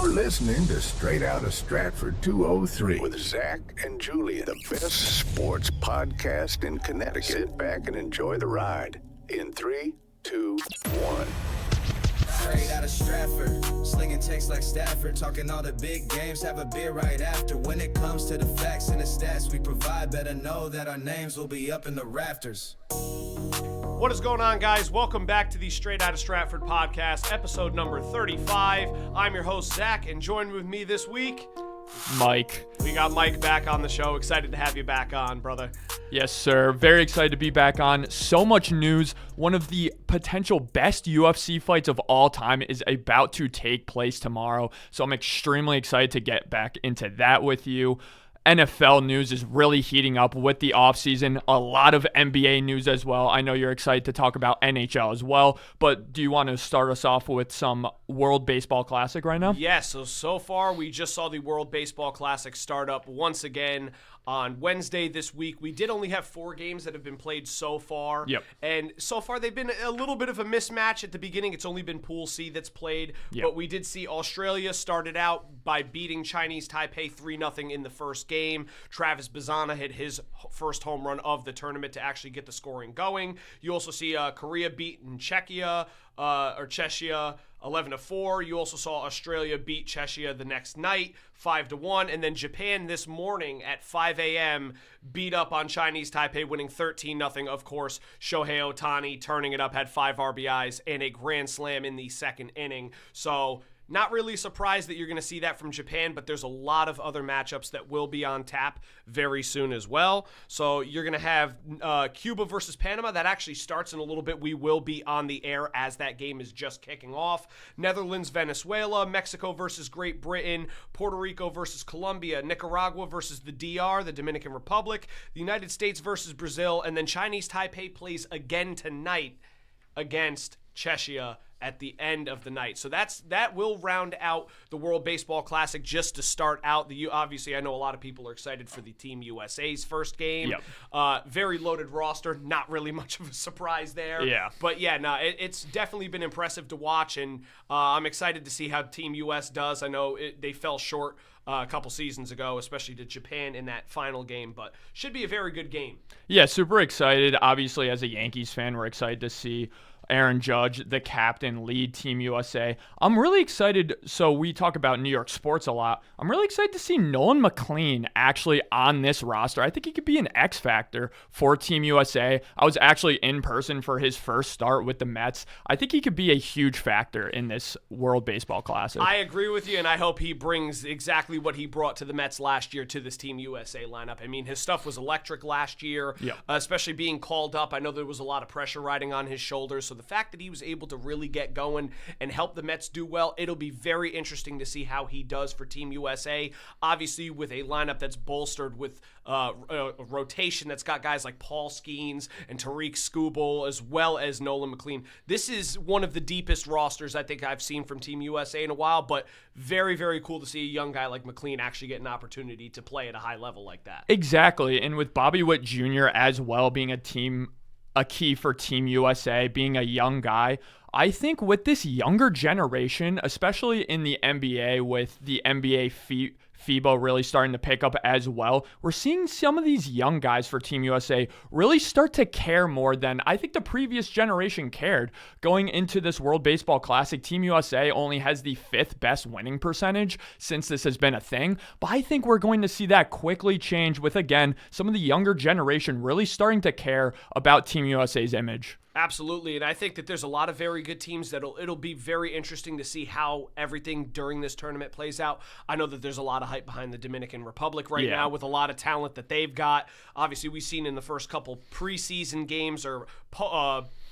You're listening to Straight Outta Stratford 203 with Zach and Julian, the best sports podcast in Connecticut. Sit back and enjoy the ride in 3, 2, 1. Straight out of Stratford, slinging texts like Stafford, talking all the big games, have a beer right after. When it comes to the facts and the stats we provide, better know that our names will be up in the rafters. What is going on, guys? Welcome back to the Straight Outta Stratford podcast, episode number 35. I'm your host, Zach, and joined with me this week, Mike. We got Mike back on the show. Excited to have you back on, brother. Yes, sir. Very excited to be back on. So much news. One of the potential best UFC fights of all time is about to take place tomorrow. So I'm extremely excited to get back into that with you. NFL news is really heating up with the offseason. A lot of NBA news as well. I know you're excited to talk about NHL as well, but do you want to start us off with some World Baseball Classic right now? Yes, so far we just saw the World Baseball Classic start up once again on Wednesday this week. We did only have 4 games that have been played so far. Yep. And so far they've been a little bit of a mismatch at the beginning. It's only been Pool C that's played. Yep. But we did see Australia started out by beating Chinese Taipei 3-0 in the first game. Travis Bazana hit his first home run of the tournament to actually get the scoring going. You also see Korea beating Czechia 11-4. You also saw Australia beat Czechia the next night, 5-1, and then Japan this morning at 5 a.m. beat up on Chinese Taipei, winning 13-0. Of course, Shohei Ohtani turning it up, had 5 RBIs and a grand slam in the second inning. So not really surprised that you're going to see that from Japan, but there's a lot of other matchups that will be on tap very soon as well. So you're going to have Cuba versus Panama. That actually starts in a little bit. We will be on the air as that game is just kicking off. Netherlands, Venezuela, Mexico versus Great Britain, Puerto Rico versus Colombia, Nicaragua versus the DR, the Dominican Republic, the United States versus Brazil, and then Chinese Taipei plays again tonight against Czechia at the end of the night. So that will round out the World Baseball Classic just to start out. Obviously, I know a lot of people are excited for the Team USA's first game. Yep. Very loaded roster. Not really much of a surprise there. Yeah. But yeah, no, it's definitely been impressive to watch, and I'm excited to see how Team US does. I know they fell short a couple seasons ago, especially to Japan in that final game, but should be a very good game. Yeah, super excited. Obviously, as a Yankees fan, we're excited to see Aaron Judge, the captain, lead Team USA. I'm really excited. So we talk about New York sports a lot. I'm really excited to see Nolan McLean actually on this roster. I think he could be an X factor for Team USA. I was actually in person for his first start with the Mets. I think he could be a huge factor in this World Baseball Classic. I agree with you, and I hope he brings exactly what he brought to the Mets last year to this Team USA lineup. I mean, his stuff was electric last year, especially being called up. I know there was a lot of pressure riding on his shoulders, so the fact that he was able to really get going and help the Mets do well, it'll be very interesting to see how he does for Team USA. Obviously, with a lineup that's bolstered with a rotation that's got guys like Paul Skeens and Tariq Skubal, as well as Nolan McLean. This is one of the deepest rosters I think I've seen from Team USA in a while, but very, very cool to see a young guy like McLean actually get an opportunity to play at a high level like that. Exactly, and with Bobby Witt Jr. as well being a key for Team USA, being a young guy. I think with this younger generation, especially in the NBA, with the NBA FIBA really starting to pick up as well, we're seeing some of these young guys for Team USA really start to care more than I think the previous generation cared. Going into this World Baseball Classic, Team USA only has the 5th best winning percentage since this has been a thing, but I think we're going to see that quickly change with, again, some of the younger generation really starting to care about Team USA's image. Absolutely, and I think that there's a lot of very good teams it'll be very interesting to see how everything during this tournament plays out. I know that there's a lot of hype behind the Dominican Republic right now with a lot of talent that they've got. Obviously, we've seen in the first couple preseason games or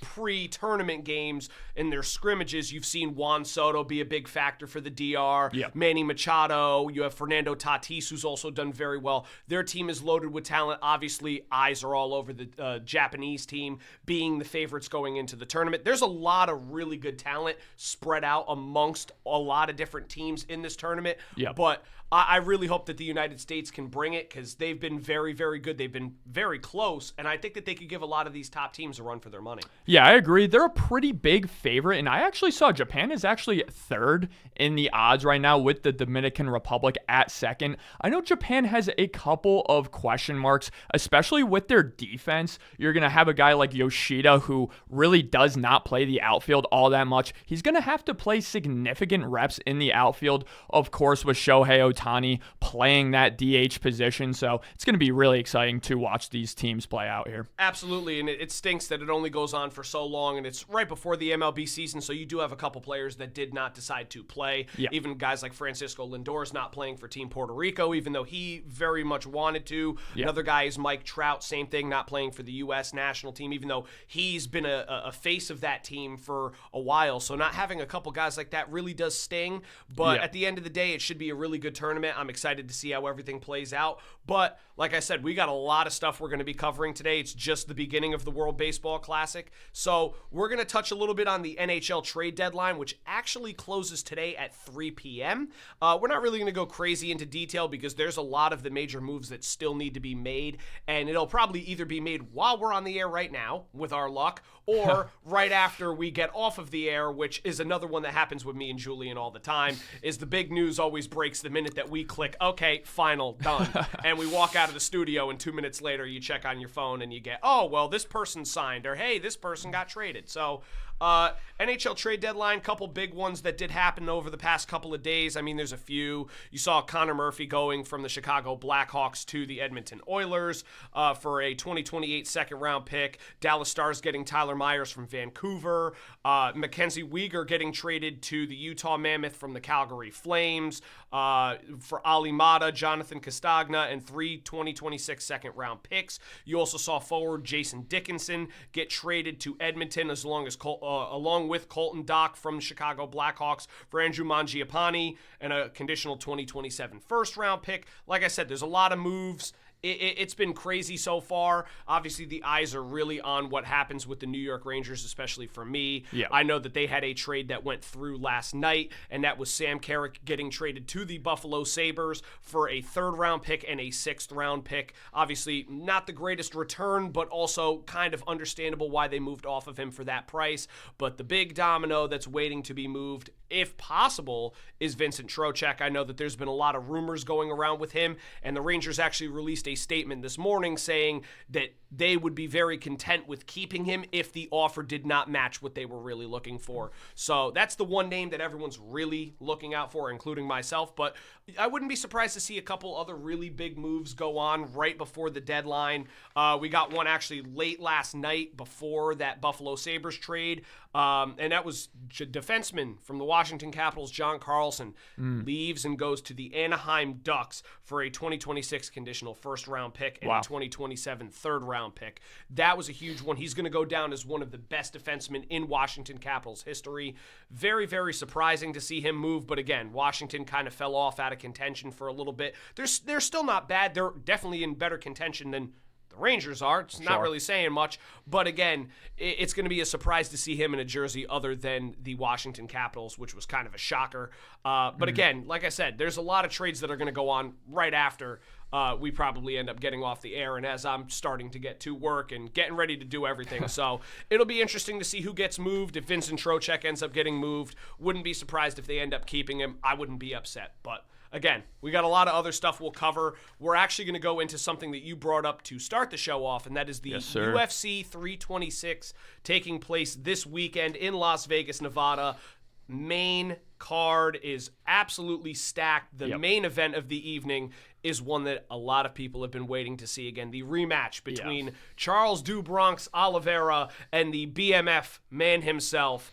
pre-tournament games in their scrimmages, you've seen Juan Soto be a big factor for the DR. Manny Machado. You have Fernando Tatis, who's also done very well. Their team is loaded with talent. Obviously, eyes are all over the Japanese team being the favorites going into the tournament. There's a lot of really good talent spread out amongst a lot of different teams in this tournament. But I really hope that the United States can bring it because they've been very, very good. They've been very close, and I think that they could give a lot of these top teams a run for their money. Yeah, I agree. They're a pretty big favorite, and I actually saw Japan is actually third in the odds right now with the Dominican Republic at second. I know Japan has a couple of question marks, especially with their defense. You're going to have a guy like Yoshida who really does not play the outfield all that much. He's going to have to play significant reps in the outfield, of course, with Shohei Ohtani playing that DH position. So it's going to be really exciting to watch these teams play out here. Absolutely, and it stinks that it only goes on for so long, and it's right before the MLB season, so you do have a couple players that did not decide to play. Yeah. Even guys like Francisco Lindor's not playing for Team Puerto Rico, even though he very much wanted to. Yeah. Another guy is Mike Trout, same thing, not playing for the U.S. national team, even though he's been a face of that team for a while. So not having a couple guys like that really does sting, but at the end of the day, it should be a really good tournament. I'm excited to see how everything plays out. But like I said, we got a lot of stuff we're going to be covering today. It's just the beginning of the World Baseball Classic. So we're going to touch a little bit on the NHL Trade Deadline, which actually closes today at 3 p.m. We're not really going to go crazy into detail because there's a lot of the major moves that still need to be made, and it'll probably either be made while we're on the air right now, with our luck, or right after we get off of the air, which is another one that happens with me and Julian all the time, is the big news always breaks the minute that we click, okay, final, done. And we walk out of the studio, and 2 minutes later, you check on your phone, and you get, oh, well, this person signed, or hey, this person got traded. So NHL Trade Deadline, couple big ones that did happen over the past couple of days. I mean, there's a few. You saw Connor Murphy going from the Chicago Blackhawks to the Edmonton Oilers for a 2028 second-round pick. Dallas Stars getting Tyler Myers from Vancouver. Mackenzie Weegar getting traded to the Utah Mammoth from the Calgary Flames. For Ali Mata, Jonathan Castagna, and 3 2026 second-round picks. You also saw forward Jason Dickinson get traded to Edmonton along with Colton Dock from the Chicago Blackhawks for Andrew Mangiapane and a conditional 2027 first-round pick. Like I said, there's a lot of moves. It's been crazy so far. Obviously, the eyes are really on what happens with the New York Rangers, especially for me. Yeah. I know that they had a trade that went through last night, and that was Sam Carrick getting traded to the Buffalo Sabres for a third-round pick and a sixth-round pick. Obviously, not the greatest return, but also kind of understandable why they moved off of him for that price. But the big domino that's waiting to be moved, if possible, is Vincent Trocheck. I know that there's been a lot of rumors going around with him, and the Rangers actually released a statement this morning saying that they would be very content with keeping him if the offer did not match what they were really looking for. So that's the one name that everyone's really looking out for, including myself. But I wouldn't be surprised to see a couple other really big moves go on right before the deadline. We got one actually late last night before that Buffalo Sabres trade. And that was defenseman from the Washington Capitals, John Carlson, leaves and goes to the Anaheim Ducks for a 2026 conditional first-round pick and a 2027 third-round pick. That was a huge one. He's going to go down as one of the best defensemen in Washington Capitals history. Very, very surprising to see him move, but again, Washington kind of fell off out of contention for a little bit. They're still not bad. They're definitely in better contention than the Rangers are. It's not really saying much, but again, it's going to be a surprise to see him in a jersey other than the Washington Capitals, which was kind of a shocker. But again, like I said, there's a lot of trades that are going to go on right after we probably end up getting off the air, and as I'm starting to get to work and getting ready to do everything. So it'll be interesting to see who gets moved. If Vincent Trocheck ends up getting moved, wouldn't be surprised if they end up keeping him. I wouldn't be upset, but again, we got a lot of other stuff we'll cover. We're actually going to go into something that you brought up to start the show off, and that is the UFC 326 taking place this weekend in Las Vegas, Nevada. Main card is absolutely stacked. The main event of the evening is one that a lot of people have been waiting to see again. The rematch between Charles Do Bronx Oliveira and the BMF man himself,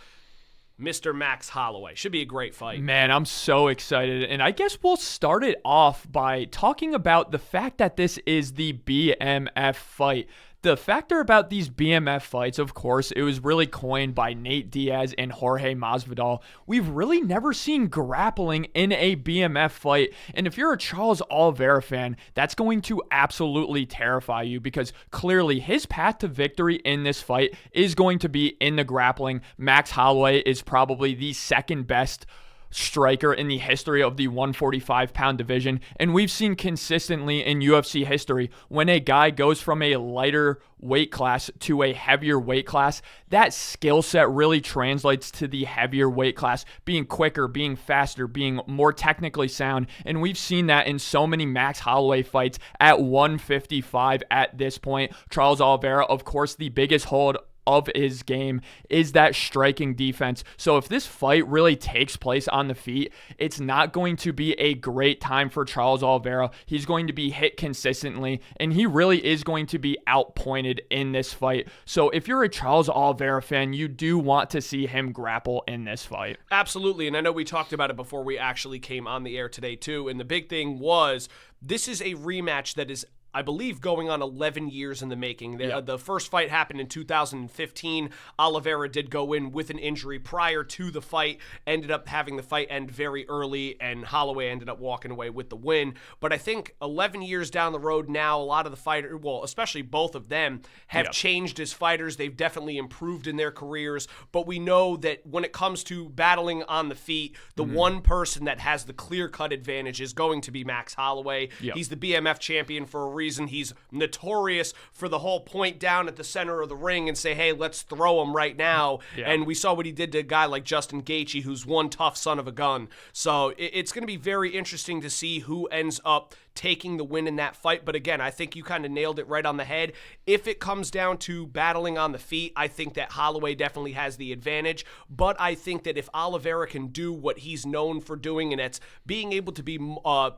Mr. Max Holloway. Should be a great fight. Man, I'm so excited. And I guess we'll start it off by talking about the fact that this is the BMF fight. The factor about these BMF fights, of course, it was really coined by Nate Diaz and Jorge Masvidal. We've really never seen grappling in a BMF fight. And if you're a Charles Oliveira fan, that's going to absolutely terrify you because clearly his path to victory in this fight is going to be in the grappling. Max Holloway is probably the second best striker in the history of the 145-pound division. And we've seen consistently in UFC history, when a guy goes from a lighter weight class to a heavier weight class, that skill set really translates to the heavier weight class, being quicker, being faster, being more technically sound. And we've seen that in so many Max Holloway fights at 155 at this point. Charles Oliveira, of course, the biggest hold of his game is that striking defense. So if this fight really takes place on the feet, it's not going to be a great time for Charles Oliveira. He's going to be hit consistently, and he really is going to be outpointed in this fight. So if you're a Charles Oliveira fan, you do want to see him grapple in this fight. Absolutely, and I know we talked about it before we actually came on the air today too, and the big thing was this is a rematch that is, I believe, going on 11 years in the making. The first fight happened in 2015. Oliveira did go in with an injury prior to the fight, ended up having the fight end very early, and Holloway ended up walking away with the win. But I think 11 years down the road now, a lot of the fighters, well, especially both of them, have changed as fighters. They've definitely improved in their careers. But we know that when it comes to battling on the feet, the one person that has the clear-cut advantage is going to be Max Holloway. He's the BMF champion for a reason. He's notorious for the whole point down at the center of the ring and say, hey, let's throw him right now. And we saw what he did to a guy like Justin Gaethje, who's one tough son of a gun. So it's going to be very interesting to see who ends up taking the win in that fight. But again, I think you kind of nailed it right on the head. If it comes down to battling on the feet, I think that Holloway definitely has the advantage. But I think that if Oliveira can do what he's known for doing, and it's being able to be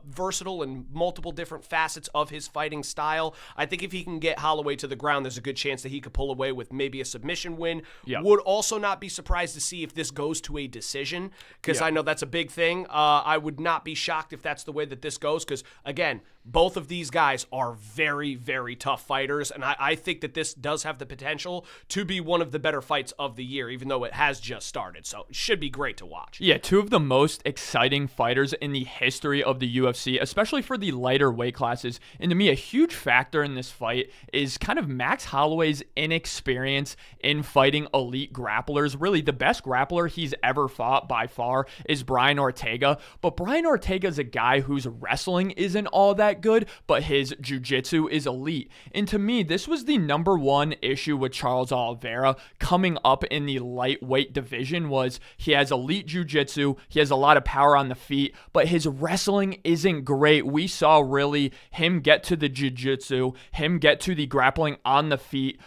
versatile in multiple different facets of his fighting style, I think if he can get Holloway to the ground, there's a good chance that he could pull away with maybe a submission win. Would also not be surprised to see if this goes to a decision, because I know that's a big thing. I would not be shocked if that's the way that this goes, because again, both of these guys are very, very tough fighters, and I think that this does have the potential to be one of the better fights of the year, even though it has just started. So it should be great to watch. Yeah, two of the most exciting fighters in the history of the UFC, especially for the lighter weight classes. And to me, a huge factor in this fight is kind of Max Holloway's inexperience in fighting elite grapplers. Really, the best grappler he's ever fought by far is Brian Ortega, but Brian Ortega is a guy whose wrestling isn't all that good, but his jiu-jitsu is elite. And to me, this was the number one issue with Charles Oliveira coming up in the lightweight division was he has elite jiu-jitsu, he has a lot of power on the feet, but his wrestling isn't great. We saw really him get to the jiu-jitsu, him get to the grappling on the feet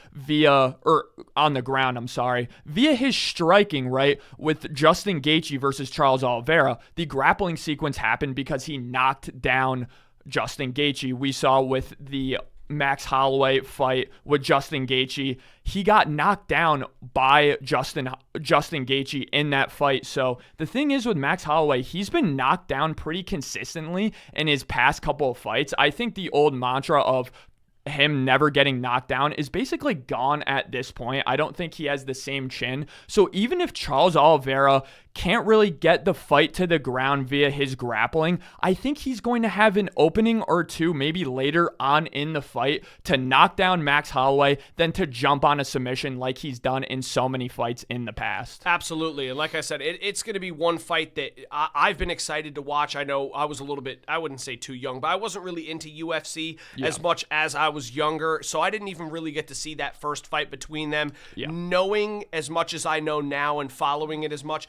on the ground, via his striking, right? With Justin Gaethje versus Charles Oliveira, the grappling sequence happened because he knocked down Justin Gaethje. We saw with the Max Holloway fight with Justin Gaethje, he got knocked down by Justin Gaethje in that fight. So the thing is with Max Holloway, he's been knocked down pretty consistently in his past couple of fights. I think the old mantra of him never getting knocked down is basically gone at this point. I don't think he has the same chin. So even if Charles Oliveira can't really get the fight to the ground via his grappling, I think he's going to have an opening or two, maybe later on in the fight, to knock down Max Holloway, then to jump on a submission like he's done in so many fights in the past. Absolutely. And like I said, it's going to be one fight that I've been excited to watch. I know I was a little bit, I wouldn't say too young, but I wasn't really into UFC as much as I was younger, so I didn't even really get to see that first fight between them. Knowing as much as I know now and following it as much,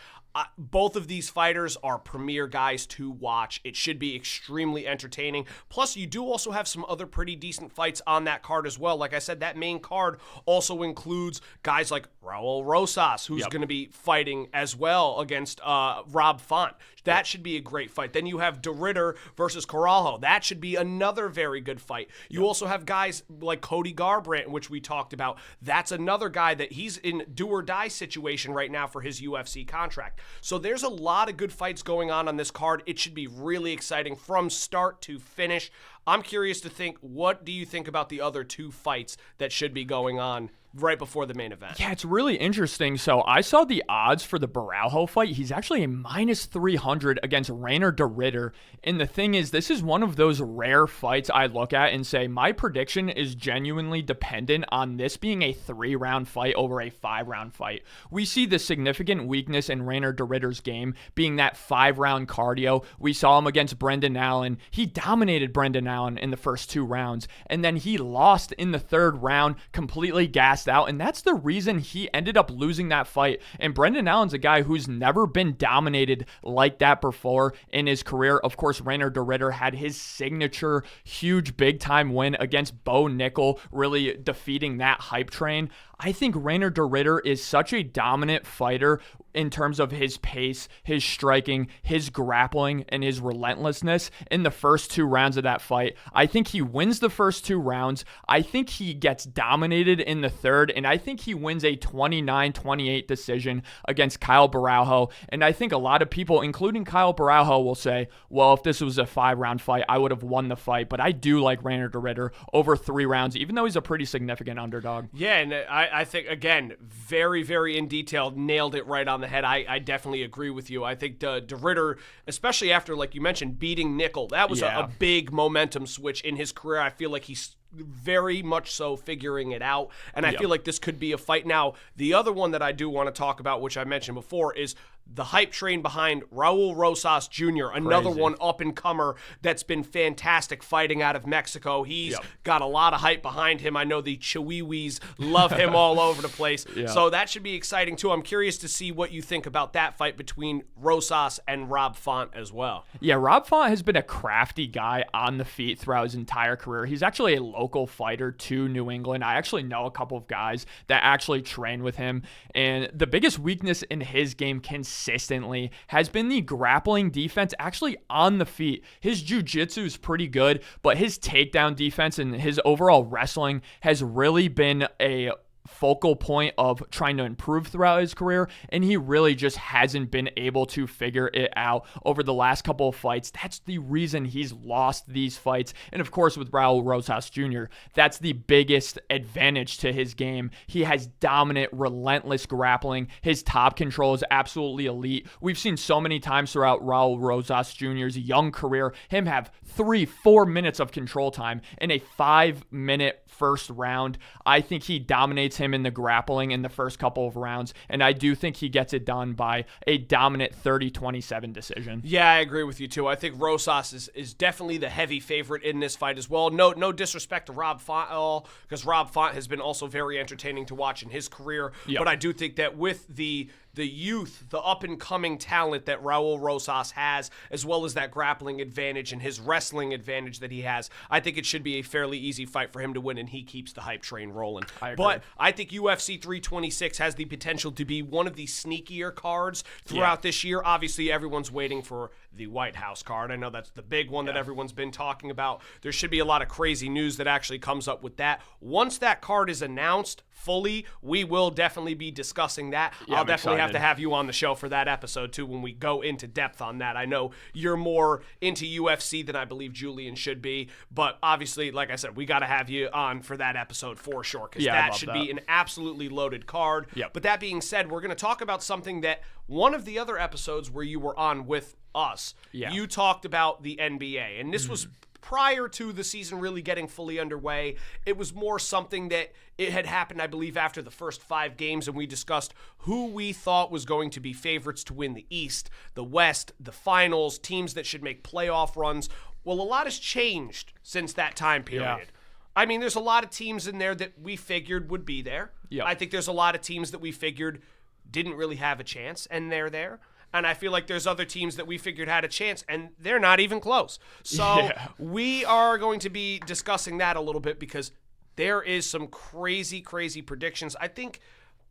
both of these fighters are premier guys to watch. It should be extremely entertaining. Plus, you do also have some other pretty decent fights on that card as well. Like I said, that main card also includes guys like Raul Rosas, who's going to be fighting as well against Rob Font. That should be a great fight. Then you have De Ridder versus Corralho. That should be another very good fight. You also have guys like Cody Garbrandt, which we talked about. That's another guy that he's in do-or-die situation right now for his UFC contract. So there's a lot of good fights going on this card. It should be really exciting from start to finish. I'm curious to think, what do you think about the other two fights that should be going on right before the main event. Yeah, it's really interesting. So I saw the odds for the Baraujo fight. He's actually a minus 300 against Rainer de Ridder. And the thing is, this is one of those rare fights I look at and say, my prediction is genuinely dependent on this being a 3-round fight over a 5-round fight. We see the significant weakness in Rainer de Ridder's game being that 5-round cardio. We saw him against Brendan Allen. He dominated Brendan Allen in the first 2 rounds, and then he lost in the 3rd round, completely gassed out, and that's the reason he ended up losing that fight. And Brendan Allen's a guy who's never been dominated like that before in his career. Of course, Rainer de Ridder had his signature huge big-time win against Bo Nickel, really defeating that hype train. I think Rainer de Ridder is such a dominant fighter in terms of his pace, his striking, his grappling, and his relentlessness in the first 2 rounds of that fight. I think he wins the first 2 rounds. I think he gets dominated in the 3rd, and I think he wins a 29-28 decision against Kyle Baraujo. And I think a lot of people, including Kyle Baraujo, will say, well, if this was a 5-round fight, I would have won the fight. But I do like Rainer de Ridder over 3 rounds, even though he's a pretty significant underdog. Yeah, and I think, again, very, very in detail, nailed it right on the head. I definitely agree with you. I think de Ridder, especially after, like you mentioned, beating Nickel, that was a big momentum switch in his career. I feel like he's very much so figuring it out, and I feel like this could be a fight. Now, the other one that I do want to talk about, which I mentioned before, is the hype train behind Raul Rosas Jr., another one up-and-comer that's been fantastic fighting out of Mexico. He's got a lot of hype behind him. I know the Chihuahuas love him all over the place. So that should be exciting, too. I'm curious to see what you think about that fight between Rosas and Rob Font as well. Yeah, Rob Font has been a crafty guy on the feet throughout his entire career. He's actually a local fighter to New England. I actually know a couple of guys that actually train with him, and the biggest weakness in his game consistently has been the grappling defense actually on the feet. His jiu-jitsu is pretty good, but his takedown defense and his overall wrestling has really been a focal point of trying to improve throughout his career, and he really just hasn't been able to figure it out over the last couple of fights. That's the reason he's lost these fights. And of course, with Raul Rosas Jr., that's the biggest advantage to his game. He has dominant, relentless grappling. His top control is absolutely elite. We've seen so many times throughout Raul Rosas Jr.'s young career him have 3-4 minutes of control time in a 5-minute first round. I think he dominates him in the grappling in the first couple of rounds, and I do think he gets it done by a dominant 30-27 decision. Yeah, I agree with you too. I think Rosas is definitely the heavy favorite in this fight as well. No disrespect to Rob Font at all, because Rob Font has been also very entertaining to watch in his career, but I do think that with the youth, the up-and-coming talent that Raul Rosas has, as well as that grappling advantage and his wrestling advantage that he has, I think it should be a fairly easy fight for him to win, and he keeps the hype train rolling. But I think UFC 326 has the potential to be one of the sneakier cards throughout this year. Obviously, everyone's waiting for the White House card. I know that's the big one that everyone's been talking about. There should be a lot of crazy news that actually comes up with that. Once that card is announced fully, we will definitely be discussing that. I'll definitely have to have you on the show for that episode too when we go into depth on that. I know you're more into UFC than I believe Julian should be, but obviously, like I said, we got to have you on for that episode for sure, because that should be an absolutely loaded card. But that being said, we're going to talk about something that one of the other episodes where you were on with us, you talked about the NBA, and this was prior to the season really getting fully underway. It was more something that it had happened, I believe, after the first 5 games, and we discussed who we thought was going to be favorites to win the East, the West, the finals, teams that should make playoff runs. Well, a lot has changed since that time period. I mean, there's a lot of teams in there that we figured would be there. I think there's a lot of teams that we figured didn't really have a chance, and they're there. And I feel like there's other teams that we figured had a chance, and they're not even close. So we are going to be discussing that a little bit, because there is some crazy, crazy predictions. I think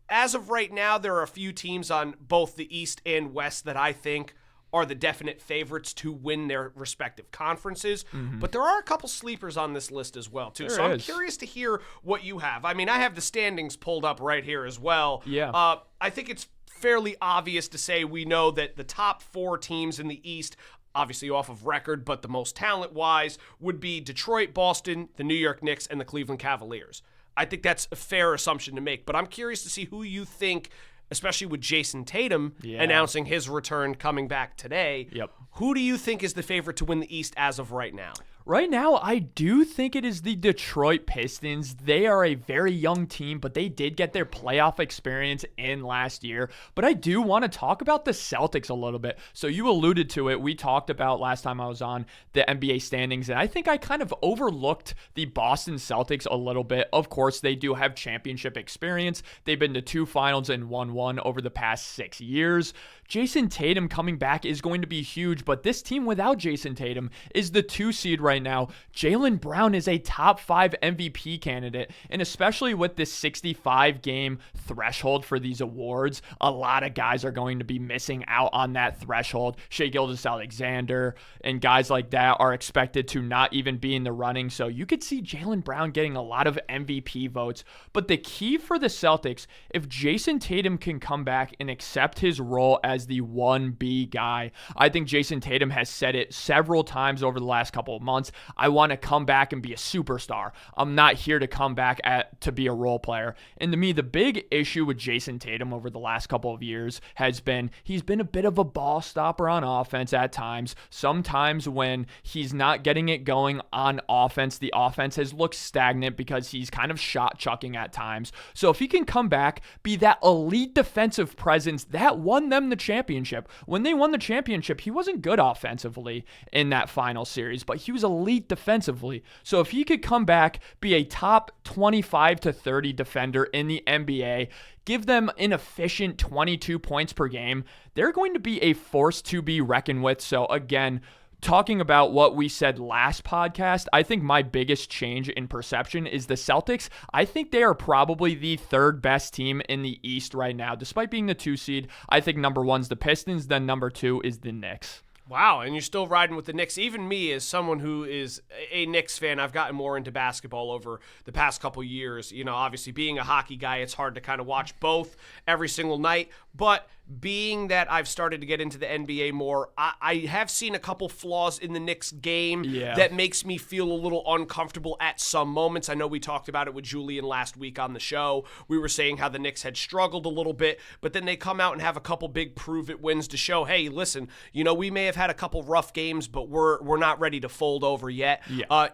as of right now, there are a few teams on both the East and West that I think are the definite favorites to win their respective conferences. But there are a couple sleepers on this list as well, too. I'm curious to hear what you have. I mean, I have the standings pulled up right here as well. I think it's fairly obvious to say we know that the top 4 teams in the East, obviously off of record, but the most talent-wise, would be Detroit, Boston, the New York Knicks, and the Cleveland Cavaliers. I think that's a fair assumption to make. But I'm curious to see who you think, especially with Jason Tatum announcing his return coming back today. Yep. Who do you think is the favorite to win the East as of right now? Right now, I do think it is the Detroit Pistons. They are a very young team, but they did get their playoff experience in last year. But I do want to talk about the Celtics a little bit. So you alluded to it. We talked about last time I was on the NBA standings, and I think I kind of overlooked the Boston Celtics a little bit. Of course, they do have championship experience. They've been to 2 finals and won 1 over the past 6 years. Jason Tatum coming back is going to be huge, but this team without Jason Tatum is the 2 seed right now. Jaylen Brown is a top 5 MVP candidate, and especially with this 65-game threshold for these awards, a lot of guys are going to be missing out on that threshold. Shai Gilgeous-Alexander and guys like that are expected to not even be in the running, so you could see Jaylen Brown getting a lot of MVP votes. But the key for the Celtics, if Jason Tatum can come back and accept his role as the 1B guy, I think Jason Tatum has said it several times over the last couple of months. I want to come back and be a superstar. I'm not here to come back to be a role player. And to me, the big issue with Jason Tatum over the last couple of years has been he's been a bit of a ball stopper on offense at times. Sometimes when he's not getting it going on offense, the offense has looked stagnant because he's kind of shot chucking at times. So if he can come back, be that elite defensive presence that won them the championship. When they won the championship, he wasn't good offensively in that final series, but he was elite defensively. So if he could come back, be a top 25 to 30 defender in the NBA, give them an efficient 22 points per game, they're going to be a force to be reckoned with. So again, talking about what we said last podcast, I think my biggest change in perception is the Celtics. I think they are probably the 3rd best team in the East right now. Despite being the 2 seed, I think number 1's the Pistons, then number 2 is the Knicks. Wow, and you're still riding with the Knicks. Even me, as someone who is a Knicks fan, I've gotten more into basketball over the past couple years. You know, obviously being a hockey guy, it's hard to kind of watch both every single night. But being that I've started to get into the NBA more, I have seen a couple flaws in the Knicks game that makes me feel a little uncomfortable at some moments. I know we talked about it with Julian last week on the show. We were saying how the Knicks had struggled a little bit, but then they come out and have a couple big prove-it wins to show, hey, listen, you know, we may have had a couple rough games, but we're not ready to fold over yet.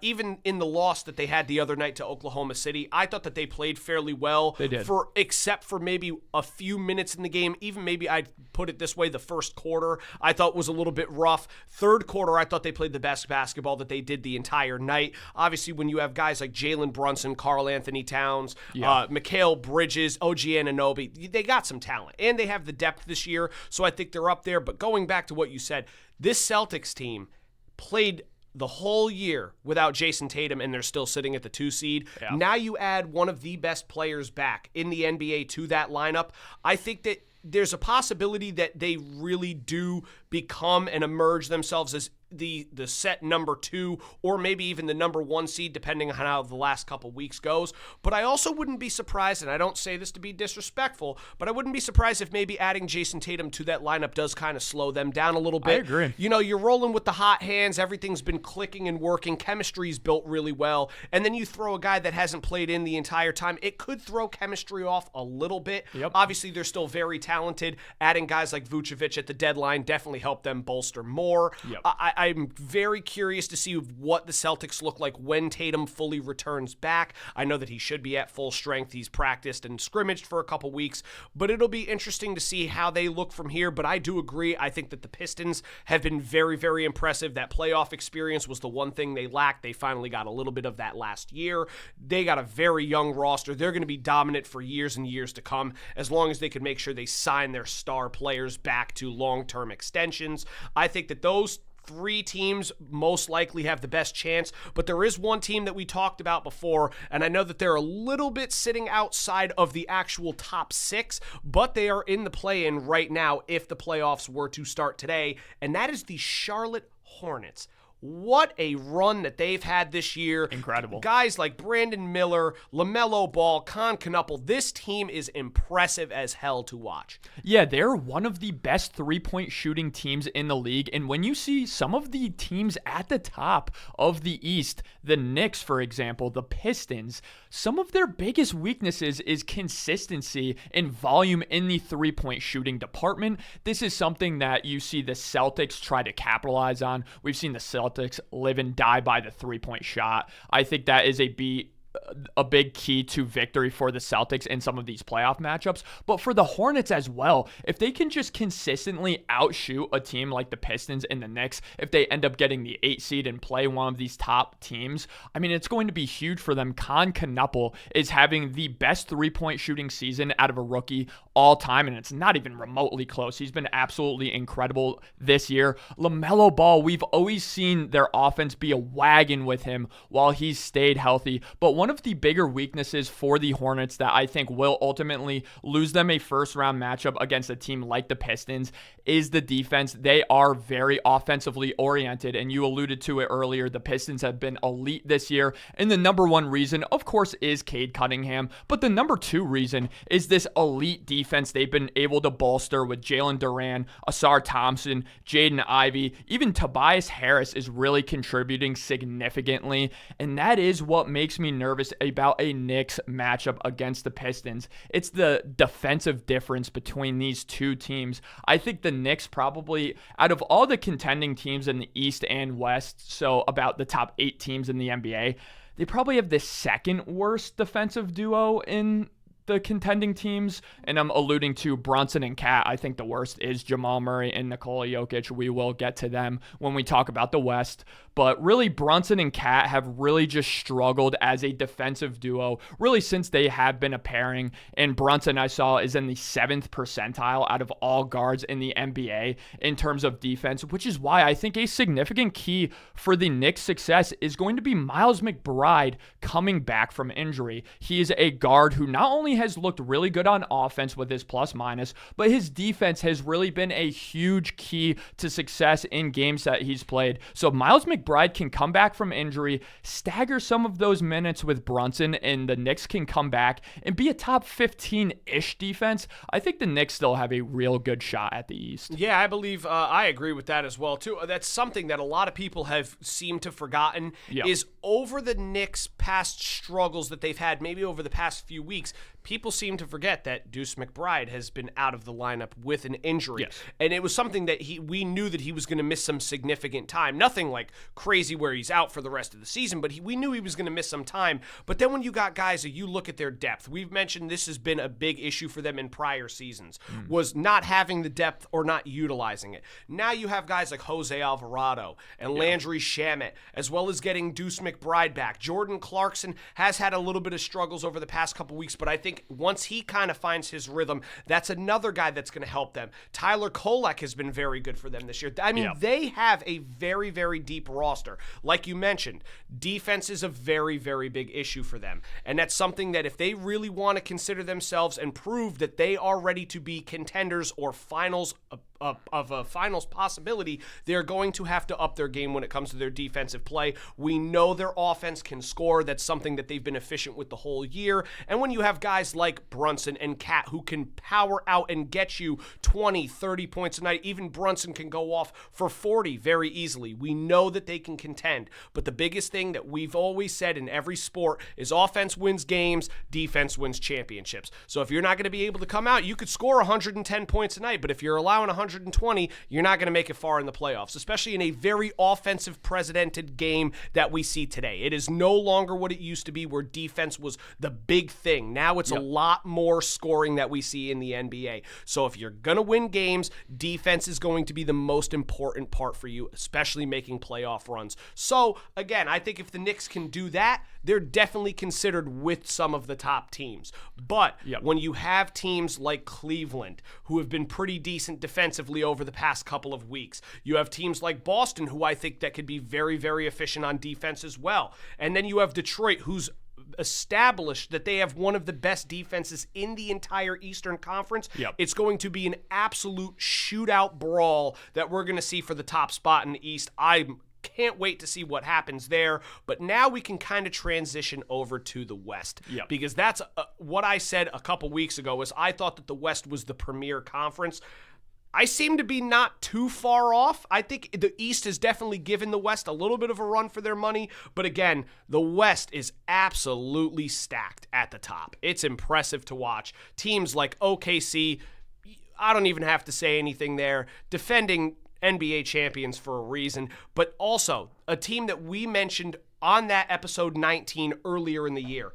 Even in the loss that they had the other night to Oklahoma City, I thought that they played fairly well. They did. Except for maybe a few minutes in the game, even maybe I'd put it this way, the first quarter I thought was a little bit rough. Third quarter, I thought they played the best basketball that they did the entire night. Obviously, when you have guys like Jalen Brunson, Karl Anthony Towns, Mikal Bridges, OG Anunoby, they got some talent. And they have the depth this year, so I think they're up there. But going back to what you said, this Celtics team played the whole year without Jason Tatum, and they're still sitting at the 2 seed. Now you add one of the best players back in the NBA to that lineup. I think that there's a possibility that they really do become and emerge themselves as the set number 2 or maybe even the number 1 seed, depending on how the last couple weeks goes. But I also wouldn't be surprised, and I don't say this to be disrespectful, but I wouldn't be surprised if maybe adding Jason Tatum to that lineup does kind of slow them down a little bit. I agree. You know, you're rolling with the hot hands. Everything's been clicking and working. Chemistry's built really well. And then you throw a guy that hasn't played in the entire time. It could throw chemistry off a little bit. Obviously, they're still very talented. Adding guys like Vucevic at the deadline definitely helped them bolster more. I'm very curious to see what the Celtics look like when Tatum fully returns back. I know that he should be at full strength. He's practiced and scrimmaged for a couple weeks, but it'll be interesting to see how they look from here. But I do agree. I think that the Pistons have been very, very impressive. That playoff experience was the one thing they lacked. They finally got a little bit of that last year. They got a very young roster. They're going to be dominant for years and years to come, as long as they can make sure they sign their star players back to long-term extensions. I think that those 3 teams most likely have the best chance, but there is one team that we talked about before, and I know that they're a little bit sitting outside of the actual top 6, but they are in the play-in right now if the playoffs were to start today, and that is the Charlotte Hornets. What a run that they've had this year. Incredible. Guys like Brandon Miller, LaMelo Ball, Con Knuppel. This team is impressive as hell to watch. Yeah, they're one of the best three-point shooting teams in the league. And when you see some of the teams at the top of the East, the Knicks, for example, the Pistons, some of their biggest weaknesses is consistency and volume in the three-point shooting department. This is something that you see the Celtics try to capitalize on. We've seen the Celtics live and die by the three-point shot. I think that is a big key to victory for the Celtics in some of these playoff matchups, but for the Hornets as well. If they can just consistently outshoot a team like the Pistons and the Knicks, if they end up getting the 8 seed and play one of these top teams, I mean, it's going to be huge for them. Con Knuppel is having the best three-point shooting season out of a rookie all time, and it's not even remotely close. He's been absolutely incredible this year. LaMelo Ball, we've always seen their offense be a wagon with him while he's stayed healthy, but one of the bigger weaknesses for the Hornets that I think will ultimately lose them a first-round matchup against a team like the Pistons is the defense. They are very offensively oriented, and you alluded to it earlier. The Pistons have been elite this year, and the number one reason, of course, is Cade Cunningham, but the number two reason is this elite defense they've been able to bolster with Jalen Duran, Asar Thompson, Jaden Ivey. Even Tobias Harris is really contributing significantly, and that is what makes me nervous about a Knicks matchup against the Pistons. It's the defensive difference between these two teams. I think the Knicks probably, out of all the contending teams in the East and West, so about the top 8 teams in the NBA, they probably have the second worst defensive duo in the contending teams, and I'm alluding to Brunson and Cat. I think the worst is Jamal Murray and Nikola Jokic. We will get to them when we talk about the West, but really Brunson and Cat have really just struggled as a defensive duo really since they have been a pairing, and Brunson, I saw, is in the 7th percentile out of all guards in the NBA in terms of defense, which is why I think a significant key for the Knicks' success is going to be Miles McBride coming back from injury. He is a guard who not only has looked really good on offense with his plus minus, but his defense has really been a huge key to success in games that he's played. So Miles McBride can come back from injury, stagger some of those minutes with Brunson, and the Knicks can come back and be a top 15-ish defense. I think the Knicks still have a real good shot at the East. Yeah, I believe I agree with that as well, too. That's something that a lot of people have seemed to forgotten is over the Knicks' past struggles that they've had, maybe over the past few weeks, people seem to forget that Deuce McBride has been out of the lineup with an injury. Yes. And it was something that we knew that he was going to miss some significant time. Nothing like crazy where he's out for the rest of the season, but we knew he was going to miss some time. But then when you got guys that you look at their depth, we've mentioned this has been a big issue for them in prior seasons, was not having the depth or not utilizing it. Now you have guys like Jose Alvarado and Landry Shamet, as well as getting Deuce McBride back. Jordan Clarkson has had a little bit of struggles over the past couple weeks, but I think once he kind of finds his rhythm, that's another guy that's going to help them. Tyler Kolek has been very good for them this year. I mean, they have a very, very deep roster. Like you mentioned, defense is a very, very big issue for them. And that's something that if they really want to consider themselves and prove that they are ready to be contenders or finals of a finals possibility, they're going to have to up their game when it comes to their defensive play. We know their offense can score. That's something that they've been efficient with the whole year. And when you have guys like Brunson and Cat who can power out and get you 20, 30 points a night, even Brunson can go off for 40 very easily. We know that they can contend. But the biggest thing that we've always said in every sport is offense wins games, defense wins championships. So if you're not going to be able to come out, you could score 110 points a night, but if you're allowing 120, you're not going to make it far in the playoffs, especially in a very offensive-presidented game that we see today. It is no longer what it used to be where defense was the big thing. Now it's a lot more scoring that we see in the NBA. So if you're going to win games, defense is going to be the most important part for you, especially making playoff runs. So, again, I think if the Knicks can do that, they're definitely considered with some of the top teams. But when you have teams like Cleveland, who have been pretty decent defensively over the past couple of weeks, you have teams like Boston, who I think that could be very, very efficient on defense as well. And then you have Detroit, who's established that they have one of the best defenses in the entire Eastern Conference. It's going to be an absolute shootout brawl that we're going to see for the top spot in the East. I'm can't wait to see what happens there. But now we can kind of transition over to the West. Yep. Because that's what I said a couple weeks ago was I thought that the West was the premier conference. I seem to be not too far off. I think the East has definitely given the West a little bit of a run for their money. But again, the West is absolutely stacked at the top. It's impressive to watch. Teams like OKC, I don't even have to say anything there. Defending NBA champions for a reason, but also a team that we mentioned on that episode 19 earlier in the year.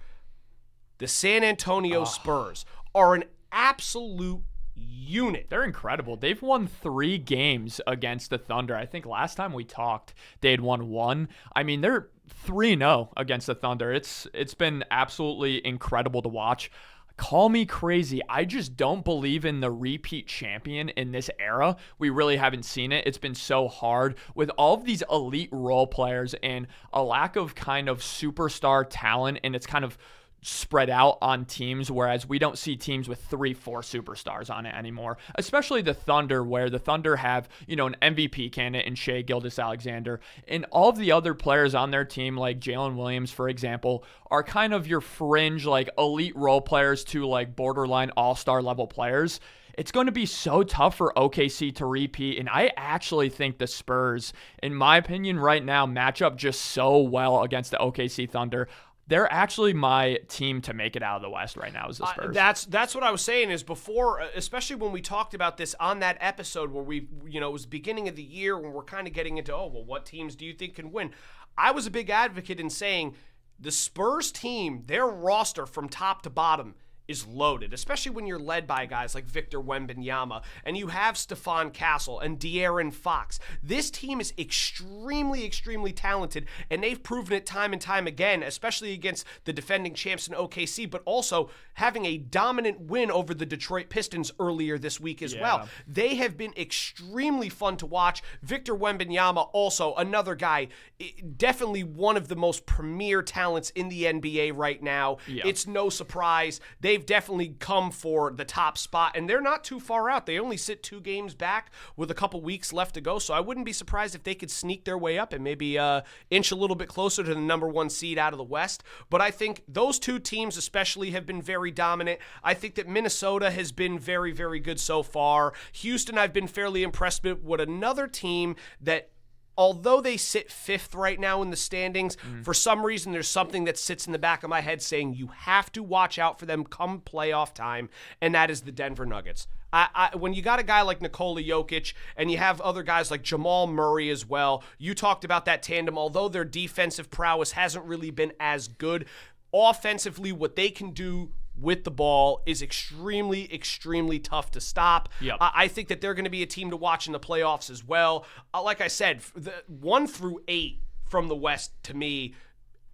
The San Antonio Spurs are an absolute unit. They're incredible. They've won 3 games against the Thunder. I think last time we talked, they had won 1. I mean, they're 3-0 against the Thunder. It's been absolutely incredible to watch. Call me crazy. I just don't believe in the repeat champion in this era. We really haven't seen it. It's been so hard with all of these elite role players and a lack of kind of superstar talent, and it's kind of spread out on teams, whereas we don't see teams with 3-4 superstars on it anymore, especially the Thunder, where the Thunder have, an MVP candidate in Shai Gilgeous-Alexander, and all of the other players on their team, like Jalen Williams, for example, are kind of your fringe, like elite role players to like borderline all-star level players. It's going to be so tough for OKC to repeat, and I actually think the Spurs, in my opinion right now, match up just so well against the OKC Thunder. They're actually my team to make it out of the West right now is the Spurs. That's what I was saying is before, especially when we talked about this on that episode where we, it was beginning of the year when we're kind of getting into, what teams do you think can win? I was a big advocate in saying the Spurs team, their roster from top to bottom is loaded, especially when you're led by guys like Victor Wembanyama and you have Stephon Castle and De'Aaron Fox. This team is extremely, extremely talented, and they've proven it time and time again, especially against the defending champs in OKC, but also having a dominant win over the Detroit Pistons earlier this week as well. They have been extremely fun to watch. Victor Wembanyama, also another guy, definitely one of the most premier talents in the NBA right now. It's no surprise. They've definitely come for the top spot, and they're not too far out. They only sit 2 games back with a couple weeks left to go, so I wouldn't be surprised if they could sneak their way up and maybe inch a little bit closer to the number 1 seed out of the West. But I think those 2 teams especially have been very dominant. I think that Minnesota has been very, very good so far. Houston, I've been fairly impressed with another team that, although they sit 5th right now in the standings, for some reason there's something that sits in the back of my head saying you have to watch out for them come playoff time, and that is the Denver Nuggets. When you got a guy like Nikola Jokic and you have other guys like Jamal Murray as well, you talked about that tandem. Although their defensive prowess hasn't really been as good, offensively what they can do with the ball is extremely, extremely tough to stop. I think that they're going to be a team to watch in the playoffs as well. Like I said, the 1 through 8 from the West, to me,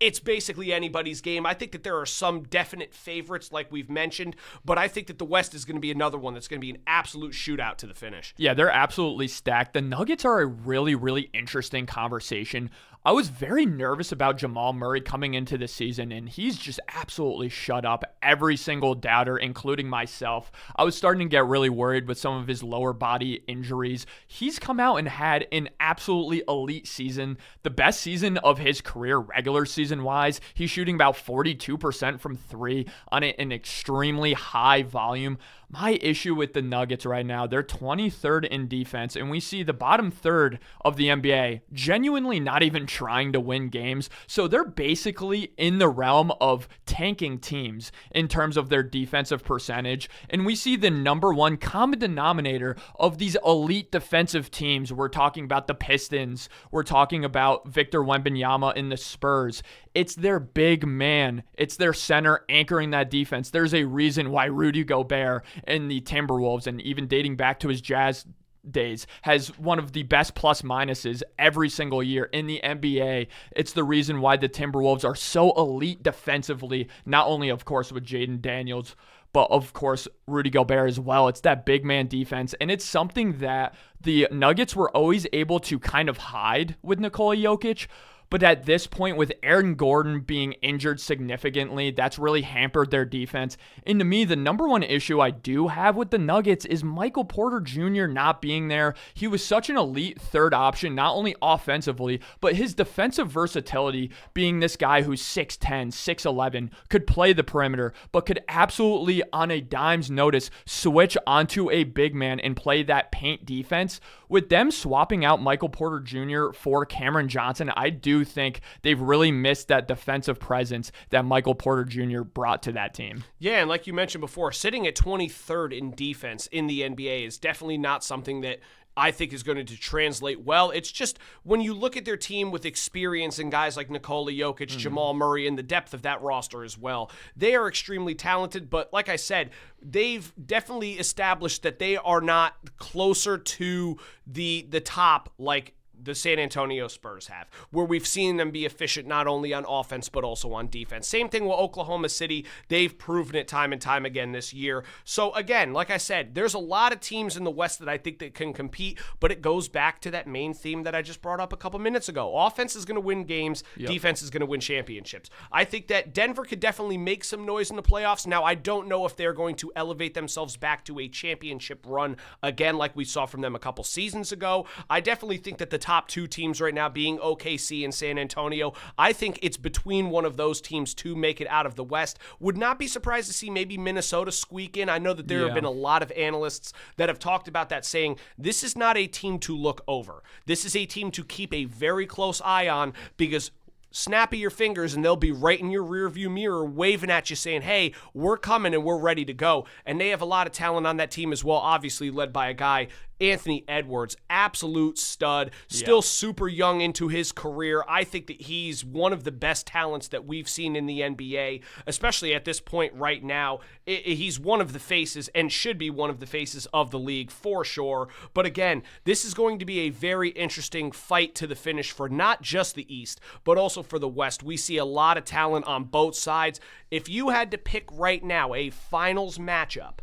it's basically anybody's game. I think that there are some definite favorites like we've mentioned, but I think that the West is going to be another one that's going to be an absolute shootout to the finish. Yeah, they're absolutely stacked. The Nuggets are a really, really interesting conversation. I was very nervous about Jamal Murray coming into the season, and he's just absolutely shut up every single doubter, including myself. I was starting to get really worried with some of his lower body injuries. He's come out and had an absolutely elite season, the best season of his career regular season-wise. He's shooting about 42% from 3 on an extremely high volume. My issue with the Nuggets right now, they're 23rd in defense, and we see the bottom third of the NBA genuinely not even trying to win games. So they're basically in the realm of tanking teams in terms of their defensive percentage. And we see the number 1 common denominator of these elite defensive teams. We're talking about the Pistons. We're talking about Victor Wembanyama in the Spurs. It's their big man. It's their center anchoring that defense. There's a reason why Rudy Gobert and the Timberwolves, and even dating back to his Jazz days, has one of the best plus minuses every single year in the NBA. It's the reason why the Timberwolves are so elite defensively, not only, of course, with Jaden Daniels, but of course, Rudy Gobert as well. It's that big man defense, and it's something that the Nuggets were always able to kind of hide with Nikola Jokic. But at this point, with Aaron Gordon being injured significantly, that's really hampered their defense. And to me, the number one issue I do have with the Nuggets is Michael Porter Jr. not being there. He was such an elite third option, not only offensively, but his defensive versatility, being this guy who's 6'10", 6'11", could play the perimeter, but could absolutely, on a dime's notice, switch onto a big man and play that paint defense. With them swapping out Michael Porter Jr. for Cameron Johnson, I do think they've really missed that defensive presence that Michael Porter Jr. brought to that team. Yeah, and like you mentioned before, sitting at 23rd in defense in the NBA is definitely not something that I think is going to translate well. It's just when you look at their team with experience and guys like Nikola Jokic, Jamal Murray, and the depth of that roster as well, they are extremely talented. But like I said, they've definitely established that they are not closer to the top like the San Antonio Spurs have, where we've seen them be efficient not only on offense but also on defense. Same thing with Oklahoma City. They've proven it time and time again this year. So again, like I said, there's a lot of teams in the West that I think that can compete, but it goes back to that main theme that I just brought up a couple minutes ago. Offense is going to win games. Defense is going to win championships. I think that Denver could definitely make some noise in the playoffs. Now, I don't know if they're going to elevate themselves back to a championship run again like we saw from them a couple seasons ago. I definitely think that the top two teams right now being OKC and San Antonio, I think it's between one of those teams to make it out of the West. Would not be surprised to see maybe Minnesota squeak in. I know that there have been a lot of analysts that have talked about that, saying this is not a team to look over. This is a team to keep a very close eye on, because snap of your fingers and they'll be right in your rearview mirror waving at you saying, hey, we're coming and we're ready to go. And they have a lot of talent on that team as well, obviously led by a guy, Anthony Edwards, absolute stud, still super young into his career. I think that he's one of the best talents that we've seen in the NBA, especially at this point right now. He's one of the faces and should be one of the faces of the league for sure. But again, this is going to be a very interesting fight to the finish for not just the East, but also for the West. We see a lot of talent on both sides. If you had to pick right now a finals matchup,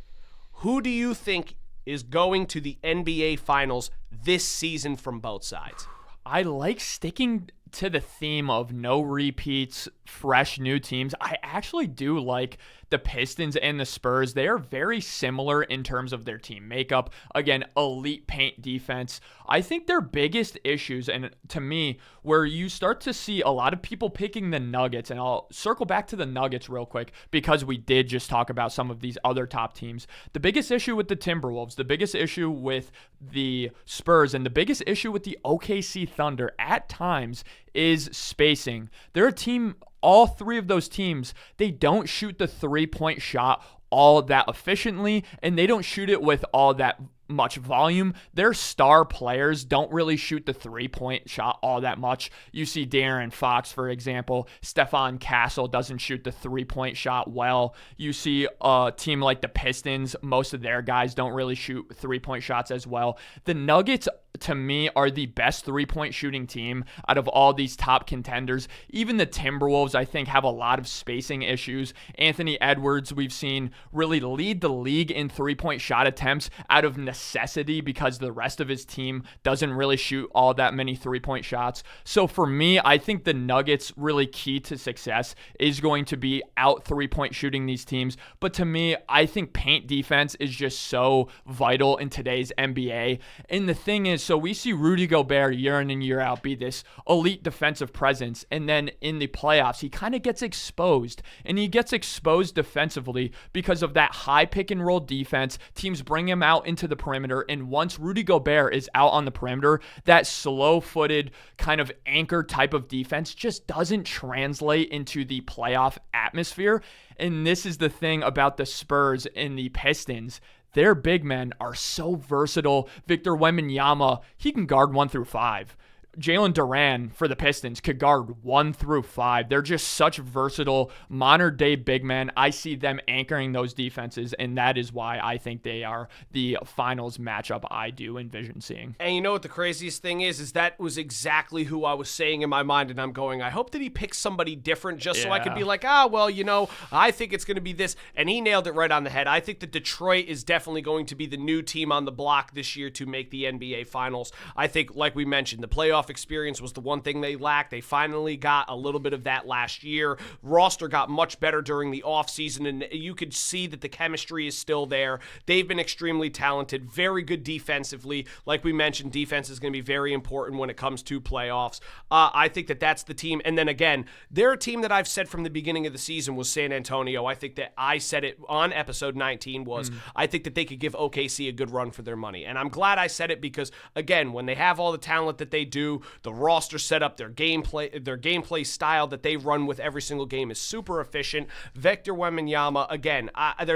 who do you think is going to the NBA Finals this season from both sides? I like sticking to the theme of no repeats, fresh new teams. I actually do like the Pistons and the Spurs. They are very similar in terms of their team makeup. Again, elite paint defense. I think their biggest issues, and to me, where you start to see a lot of people picking the Nuggets, and I'll circle back to the Nuggets real quick because we did just talk about some of these other top teams. The biggest issue with the Timberwolves, the biggest issue with the Spurs, and the biggest issue with the OKC Thunder at times is spacing. They're a team, all three of those teams, they don't shoot the three-point shot all that efficiently, and they don't shoot it with all that much volume. Their star players don't really shoot the three-point shot all that much. You see De'Aaron Fox, for example. Stephon Castle doesn't shoot the three-point shot well. You see a team like the Pistons, most of their guys don't really shoot three-point shots as well. The Nuggets, to me, are the best three-point shooting team out of all these top contenders. Even the Timberwolves, I think, have a lot of spacing issues. Anthony Edwards, we've seen really lead the league in three-point shot attempts out of necessity because the rest of his team doesn't really shoot all that many three-point shots. So for me, I think the Nuggets' really key to success is going to be out three-point shooting these teams. But to me, I think paint defense is just so vital in today's NBA. And the thing is, so we see Rudy Gobert year in and year out be this elite defensive presence, and then in the playoffs, he kind of gets exposed, and he gets exposed defensively because of that high pick and roll defense. Teams bring him out into the perimeter, and once Rudy Gobert is out on the perimeter, that slow-footed kind of anchor type of defense just doesn't translate into the playoff atmosphere. And this is the thing about the Spurs and the Pistons. Their big men are so versatile. Victor Wembanyama, he can guard 1 through 5. Jalen Duran for the Pistons could guard 1 through 5. They're just such versatile, modern-day big men. I see them anchoring those defenses, and that is why I think they are the finals matchup I do envision seeing. And you know what the craziest thing is that was exactly who I was saying in my mind, and I'm going, I hope that he picks somebody different just so I could be like, well, I think it's going to be this. And he nailed it right on the head. I think that Detroit is definitely going to be the new team on the block this year to make the NBA Finals. I think, like we mentioned, the playoff playoff experience was the one thing they lacked. They finally got a little bit of that last year. Roster got much better during the offseason, and you could see that the chemistry is still there. They've been extremely talented, very good defensively. Like we mentioned, defense is going to be very important when it comes to playoffs. I think that that's the team. And then again, they're a team that I've said from the beginning of the season was San Antonio. I think that I said it on episode 19 was I think that they could give OKC a good run for their money. And I'm glad I said it because, again, when they have all the talent that they do, the roster set up, their gameplay style that they run with every single game is super efficient. Victor Wembanyama, again, I'm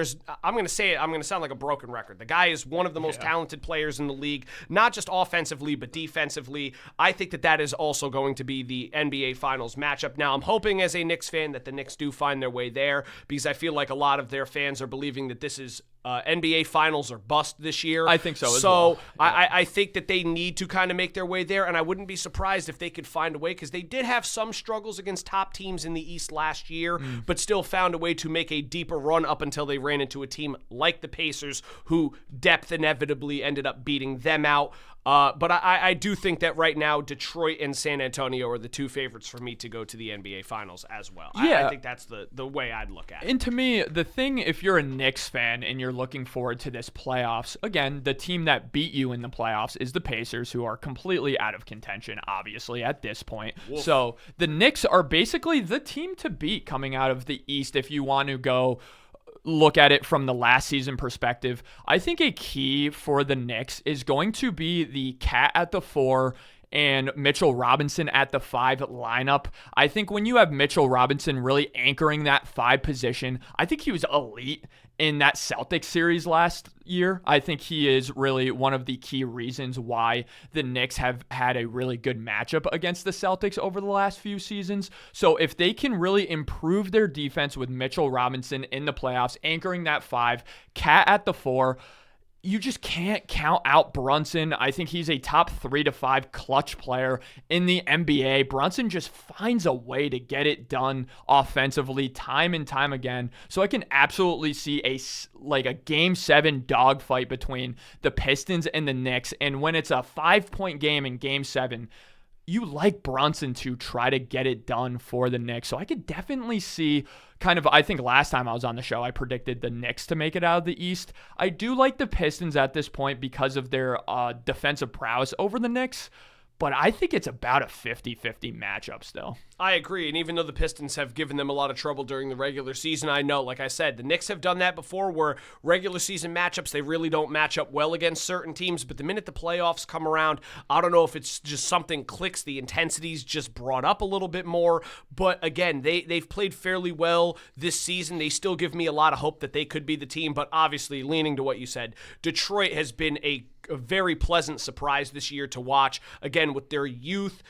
going to say it, I'm going to sound like a broken record. The guy is one of the most talented players in the league, not just offensively, but defensively. I think that that is also going to be the NBA Finals matchup. Now, I'm hoping as a Knicks fan that the Knicks do find their way there because I feel like a lot of their fans are believing that this is NBA Finals or bust this year. I think so as well. I think that they need to kind of make their way there, and I wouldn't be surprised if they could find a way because they did have some struggles against top teams in the East last year, but still found a way to make a deeper run up until they ran into a team like the Pacers, who depth inevitably ended up beating them out. But I do think that right now Detroit and San Antonio are the two favorites for me to go to the NBA Finals as well. Yeah. I think that's the way I'd look at it. And to me, the thing, if you're a Knicks fan and you're looking forward to this playoffs, again, the team that beat you in the playoffs is the Pacers, who are completely out of contention, obviously, at this point. Woof. So the Knicks are basically the team to beat coming out of the East if you want to go look at it from the last season perspective. I think a key for the Knicks is going to be the Cat at the 4 and Mitchell Robinson at the 5 lineup. I think when you have Mitchell Robinson really anchoring that 5 position, I think he was elite in that Celtics series last year. I think he is really one of the key reasons why the Knicks have had a really good matchup against the Celtics over the last few seasons. So if they can really improve their defense with Mitchell Robinson in the playoffs, anchoring that 5, Cat at the 4, you just can't count out Brunson. I think he's a top 3 to 5 clutch player in the NBA. Brunson just finds a way to get it done offensively time and time again. So I can absolutely see a Game 7 dogfight between the Pistons and the Knicks. And when it's a 5-point game in Game 7, you like Brunson to try to get it done for the Knicks. So I could definitely see I think last time I was on the show, I predicted the Knicks to make it out of the East. I do like the Pistons at this point because of their defensive prowess over the Knicks, but I think it's about a 50-50 matchup still. I agree, and even though the Pistons have given them a lot of trouble during the regular season, I know, like I said, the Knicks have done that before where regular season matchups, they really don't match up well against certain teams, but the minute the playoffs come around, I don't know if it's just something clicks, the intensity's just brought up a little bit more, but again, they've played fairly well this season. They still give me a lot of hope that they could be the team, but obviously, leaning to what you said, Detroit has been a very pleasant surprise this year to watch. Again, with their youth,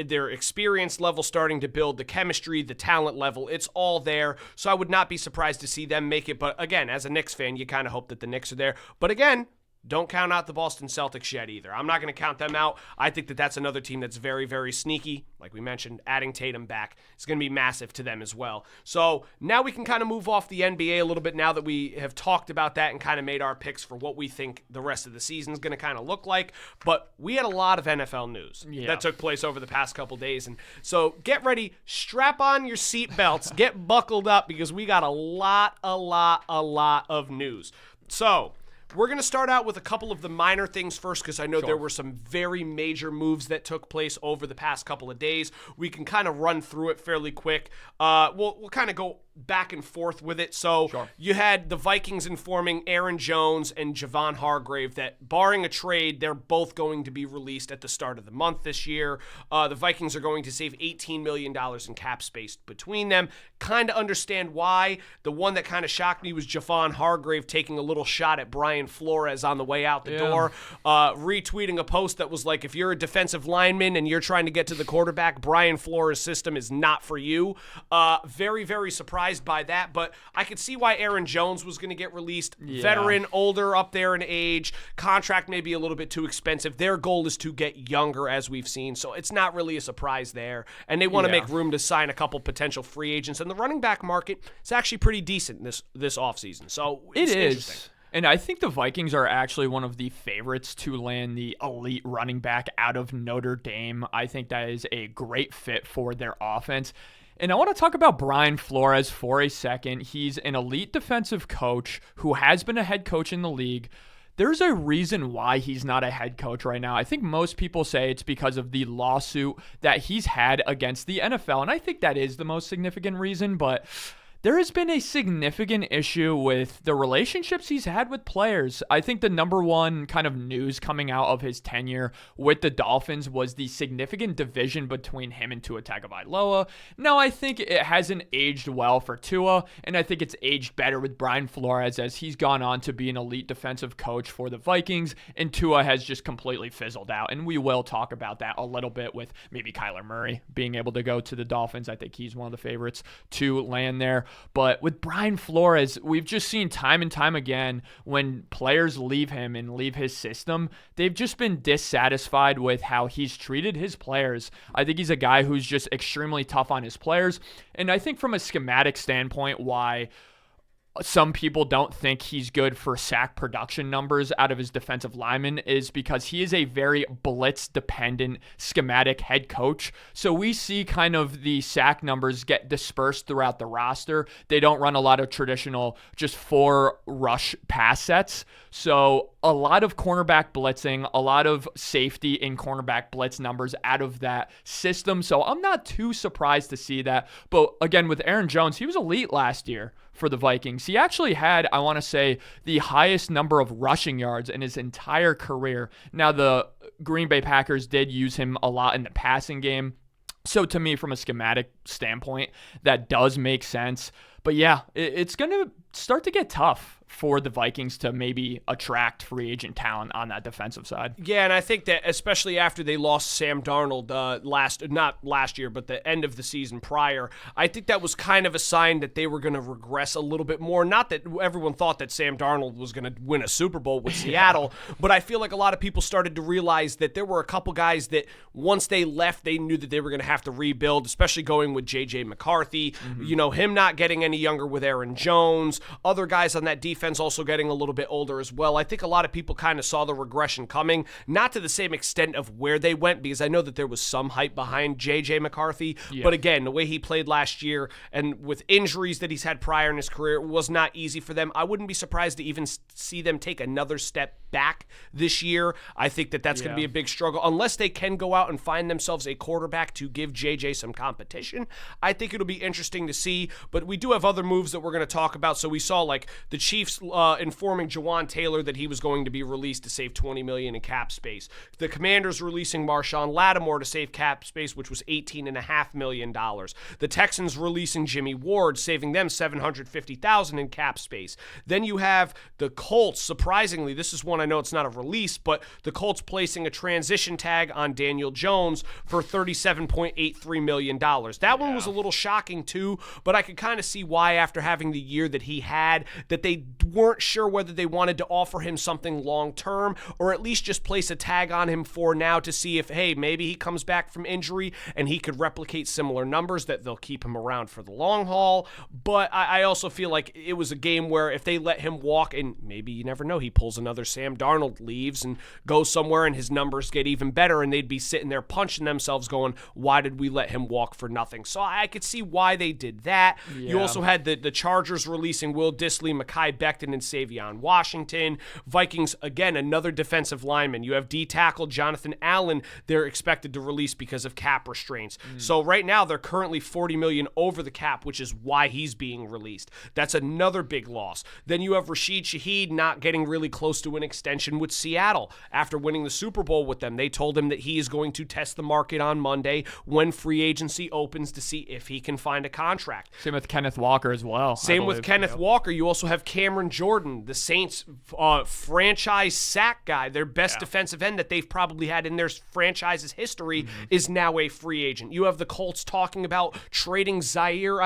their experience level starting to build, the chemistry, the talent level, it's all there. So I would not be surprised to see them make it. But again, as a Knicks fan, you kind of hope that the Knicks are there. But again, don't count out the Boston Celtics yet either. I'm not going to count them out. I think that that's another team that's very, very sneaky. Like we mentioned, adding Tatum back is going to be massive to them as well. So now we can kind of move off the NBA a little bit now that we have talked about that and kind of made our picks for what we think the rest of the season is going to kind of look like. But we had a lot of NFL news that took place over the past couple days. And so get ready, strap on your seatbelts, get buckled up because we got a lot of news. So we're going to start out with a couple of the minor things first because I know there were some very major moves that took place over the past couple of days. We can kind of run through it fairly quick. We'll kind of go back and forth with it. So you had the Vikings informing Aaron Jones and Javon Hargrave that barring a trade, they're both going to be released at the start of the month this year. The Vikings are going to save $18 million in cap space between them. Kind of understand why. The one that kind of shocked me was Javon Hargrave taking a little shot at Brian Flores on the way out the door, retweeting a post that was like, if you're a defensive lineman and you're trying to get to the quarterback, Brian Flores' system is not for you. Very, very surprised by that, but I could see why Aaron Jones was going to get released. Veteran, older, up there in age, contract may be a little bit too expensive. Their goal is to get younger, as we've seen, so it's not really a surprise there, and they want to make room to sign a couple potential free agents, and the running back market is actually pretty decent this offseason, so it's interesting. And I think the Vikings are actually one of the favorites to land the elite running back out of Notre Dame. I think that is a great fit for their offense. And I want to talk about Brian Flores for a second. He's an elite defensive coach who has been a head coach in the league. There's a reason why he's not a head coach right now. I think most people say it's because of the lawsuit that he's had against the NFL. And I think that is the most significant reason, but there has been a significant issue with the relationships he's had with players. I think the number one kind of news coming out of his tenure with the Dolphins was the significant division between him and Tua Tagovailoa. Now, I think it hasn't aged well for Tua, and I think it's aged better with Brian Flores as he's gone on to be an elite defensive coach for the Vikings, and Tua has just completely fizzled out. And we will talk about that a little bit with maybe Kyler Murray being able to go to the Dolphins. I think he's one of the favorites to land there. But with Brian Flores, we've just seen time and time again when players leave him and leave his system, they've just been dissatisfied with how he's treated his players. I think he's a guy who's just extremely tough on his players. And I think from a schematic standpoint, why some people don't think he's good for sack production numbers out of his defensive linemen is because he is a very blitz-dependent schematic head coach. So we see kind of the sack numbers get dispersed throughout the roster. They don't run a lot of traditional just 4 rush pass sets. So a lot of cornerback blitzing, a lot of safety in cornerback blitz numbers out of that system. So I'm not too surprised to see that. But again, with Aaron Jones, he was elite last year for the Vikings. He actually had, I want to say, the highest number of rushing yards in his entire career. Now, the Green Bay Packers did use him a lot in the passing game. So to me, from a schematic standpoint, that does make sense. But yeah, it's going to start to get tough for the Vikings to maybe attract free agent talent on that defensive side. Yeah, and I think that especially after they lost Sam Darnold not last year, but the end of the season prior, I think that was kind of a sign that they were going to regress a little bit more. Not that everyone thought that Sam Darnold was going to win a Super Bowl with Seattle, but I feel like a lot of people started to realize that there were a couple guys that once they left, they knew that they were going to have to rebuild, especially going with J.J. McCarthy. You know, him not getting any younger with Aaron Jones, other guys on that defense also getting a little bit older as well. I think a lot of people kind of saw the regression coming, not to the same extent of where they went, because I know that there was some hype behind J.J. McCarthy, but again, the way he played last year and with injuries that he's had prior in his career, it was not easy for them. I wouldn't be surprised to even see them take another step back this year. I think that that's going to be a big struggle unless they can go out and find themselves a quarterback to give JJ some competition. I think it'll be interesting to see, but we do have other moves that we're going to talk about. So we saw like the Chiefs informing Jawan Taylor that he was going to be released to save $20 million in cap space. The Commanders releasing Marshawn Lattimore to save cap space, which was $18.5 million. The Texans releasing Jimmy Ward, saving them $750,000 in cap space. Then you have the Colts, surprisingly, this is one I know it's not a release, but the Colts placing a transition tag on Daniel Jones for $37.83 million. That one was a little shocking too, but I could kind of see why after having the year that he had, that they weren't sure whether they wanted to offer him something long-term or at least just place a tag on him for now to see if, hey, maybe he comes back from injury and he could replicate similar numbers, that they'll keep him around for the long haul. But I also feel like it was a game where if they let him walk, and maybe you never know, he pulls another Sam Darnold, leaves and goes somewhere and his numbers get even better, and they'd be sitting there punching themselves going, why did we let him walk for nothing? So I could see why they did that. You also had the Chargers releasing Will Dissly, Mekhi Becton, and Savion Washington. Vikings, again, another defensive lineman. You have D-tackle Jonathan Allen they're expected to release because of cap restraints. So right now they're currently $40 million over the cap, which is why he's being released. That's another big loss. Then you have Rashid Shaheed not getting really close to an extension with Seattle after winning the Super Bowl with them. They told him that he is going to test the market on Monday when free agency opens to see if he can find a contract. Same with Kenneth Walker as well. Same with Kenneth Walker. You also have Cameron Jordan, the Saints franchise sack guy, their best defensive end that they've probably had in their franchise's history, is now a free agent. You have the Colts talking about trading Zaire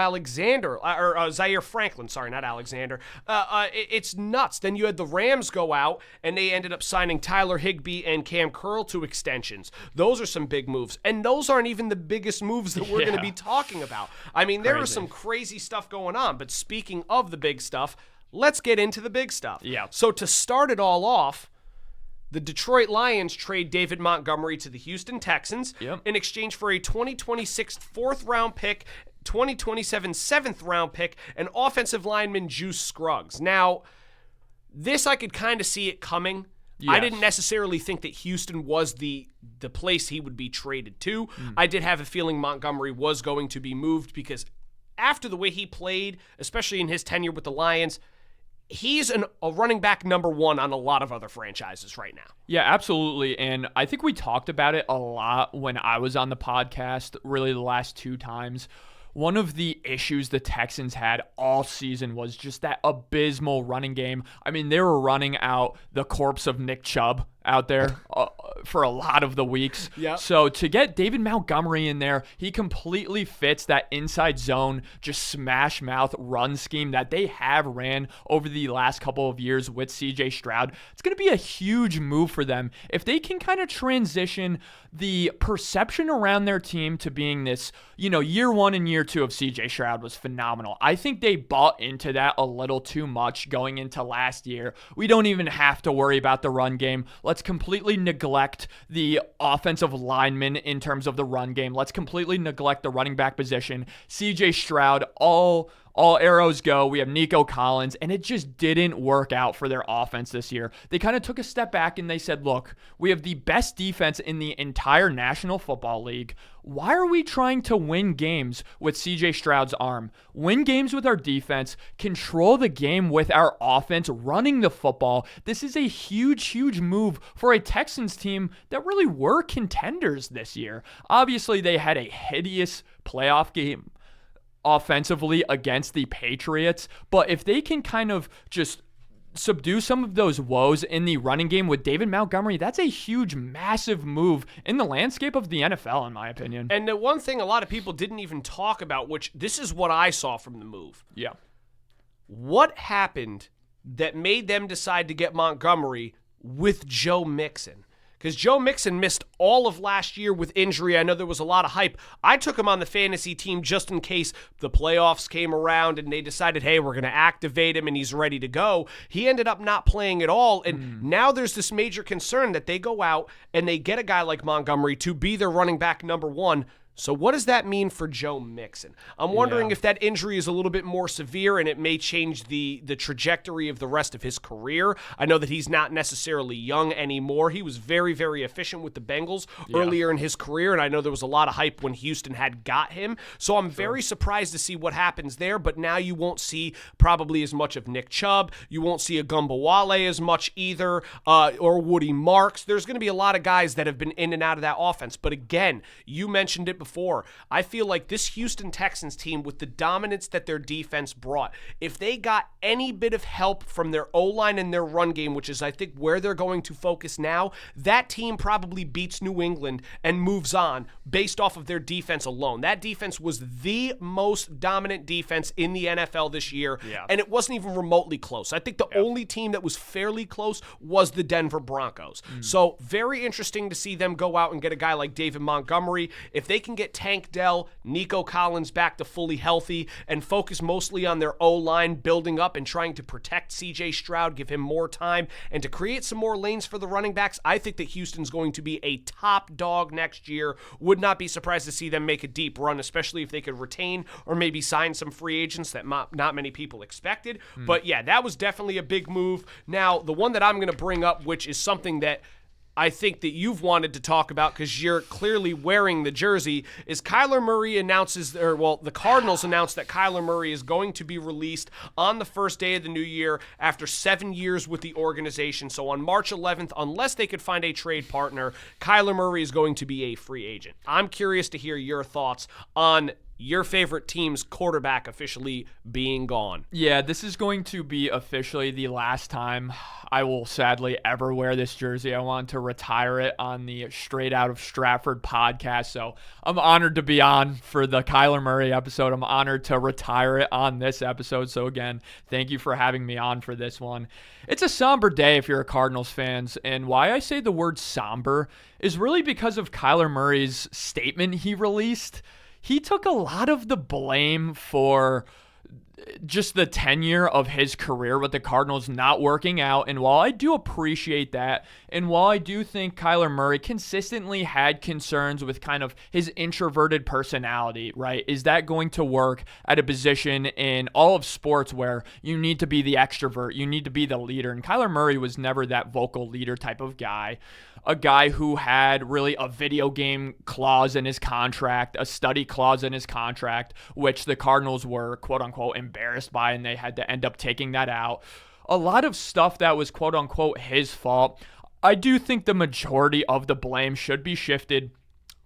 Franklin, sorry, not Alexander. It's nuts. Then you had the Rams go out and they ended up signing Tyler Higbee and Cam Curl to extensions. Those are some big moves. And those aren't even the biggest moves that we're going to be talking about. I mean, there is some crazy stuff going on. But speaking of the big stuff, Let's get into the big stuff. Yeah. So to start it all off, the Detroit Lions trade David Montgomery to the Houston Texans in exchange for a 2026 4th-round pick, 2027 7th-round pick, and offensive lineman Juice Scruggs. Now, this I could kind of see it coming. Yes. I didn't necessarily think that Houston was the place he would be traded to. I did have a feeling Montgomery was going to be moved because after the way he played, especially in his tenure with the Lions, he's a running back number 1 on a lot of other franchises right now. Yeah, absolutely. And I think we talked about it a lot when I was on the podcast, really the last 2 times. One of the issues the Texans had all season was just that abysmal running game. I mean, they were running out the corpse of Nick Chubb out there for a lot of the weeks. Yep. So to get David Montgomery in there, he completely fits that inside zone, just smash mouth run scheme that they have ran over the last couple of years with CJ Stroud. It's going to be a huge move for them. If they can kind of transition the perception around their team to being this, year 1 and year 2 of CJ Stroud was phenomenal. I think they bought into that a little too much going into last year. We don't even have to worry about the run game. Let's completely neglect the offensive linemen in terms of the run game. Let's completely neglect the running back position. CJ Stroud, all arrows go. We have Nico Collins, and it just didn't work out for their offense this year. They kind of took a step back and they said, look, we have the best defense in the entire National Football League. Why are we trying to win games with CJ Stroud's arm? Win games with our defense, control the game with our offense, running the football. This is a huge, huge move for a Texans team that really were contenders this year. Obviously, they had a hideous playoff game offensively against the Patriots, but if they can kind of just subdue some of those woes in the running game with David Montgomery, that's a huge, massive move in the landscape of the NFL, in my opinion. And the one thing a lot of people didn't even talk about, which this is what I saw from the move. Yeah. What happened that made them decide to get Montgomery with Joe Mixon? Because Joe Mixon missed all of last year with injury. I know there was a lot of hype. I took him on the fantasy team just in case the playoffs came around and they decided, hey, we're going to activate him and he's ready to go. He ended up not playing at all, and now there's this major concern that they go out and they get a guy like Montgomery to be their running back number 1. So what does that mean for Joe Mixon? I'm wondering if that injury is a little bit more severe and it may change the trajectory of the rest of his career. I know that he's not necessarily young anymore. He was very, very efficient with the Bengals earlier in his career, and I know there was a lot of hype when Houston had got him. So I'm very surprised to see what happens there, but now you won't see probably as much of Nick Chubb. You won't see a Gumbawale as much either, or Woody Marks. There's going to be a lot of guys that have been in and out of that offense. But again, you mentioned it before. I feel like this Houston Texans team, with the dominance that their defense brought, if they got any bit of help from their O-line and their run game, which is I think where they're going to focus now, that team probably beats New England and moves on based off of their defense alone. That defense was the most dominant defense in the NFL this year, and it wasn't even remotely close. I think the only team that was fairly close was the Denver Broncos. So very interesting to see them go out and get a guy like David Montgomery. If they can get Tank Dell, Nico Collins back to fully healthy and focus mostly on their O-line building up and trying to protect CJ Stroud, give him more time, and to create some more lanes for the running backs, I think that Houston's going to be a top dog next year. Would not be surprised to see them make a deep run, especially if they could retain or maybe sign some free agents that not many people expected. But yeah, that was definitely a big move. Now, the one that I'm going to bring up, which is something that I think that you've wanted to talk about because you're clearly wearing the jersey, is Kyler Murray the Cardinals announced that Kyler Murray is going to be released on the first day of the new year after 7 years with the organization. So on March 11th, unless they could find a trade partner, Kyler Murray is going to be a free agent. I'm curious to hear your thoughts on your favorite team's quarterback officially being gone. Yeah, this is going to be officially the last time I will sadly ever wear this jersey. I want to retire it on the Straight Out of Stratford podcast. So I'm honored to be on for the Kyler Murray episode. I'm honored to retire it on this episode. So again, thank you for having me on for this one. It's a somber day if you're a Cardinals fan. And why I say the word somber is really because of Kyler Murray's statement he released. He took a lot of the blame for just the tenure of his career with the Cardinals not working out. And while I do appreciate that, and while I do think Kyler Murray consistently had concerns with kind of his introverted personality, right? Is that going to work at a position in all of sports where you need to be the extrovert, you need to be the leader? And Kyler Murray was never that vocal leader type of guy. A guy who had really a video game clause in his contract, a study clause in his contract, which the Cardinals were quote unquote embarrassed by, and they had to end up taking that out. A lot of stuff that was quote unquote his fault. I do think the majority of the blame should be shifted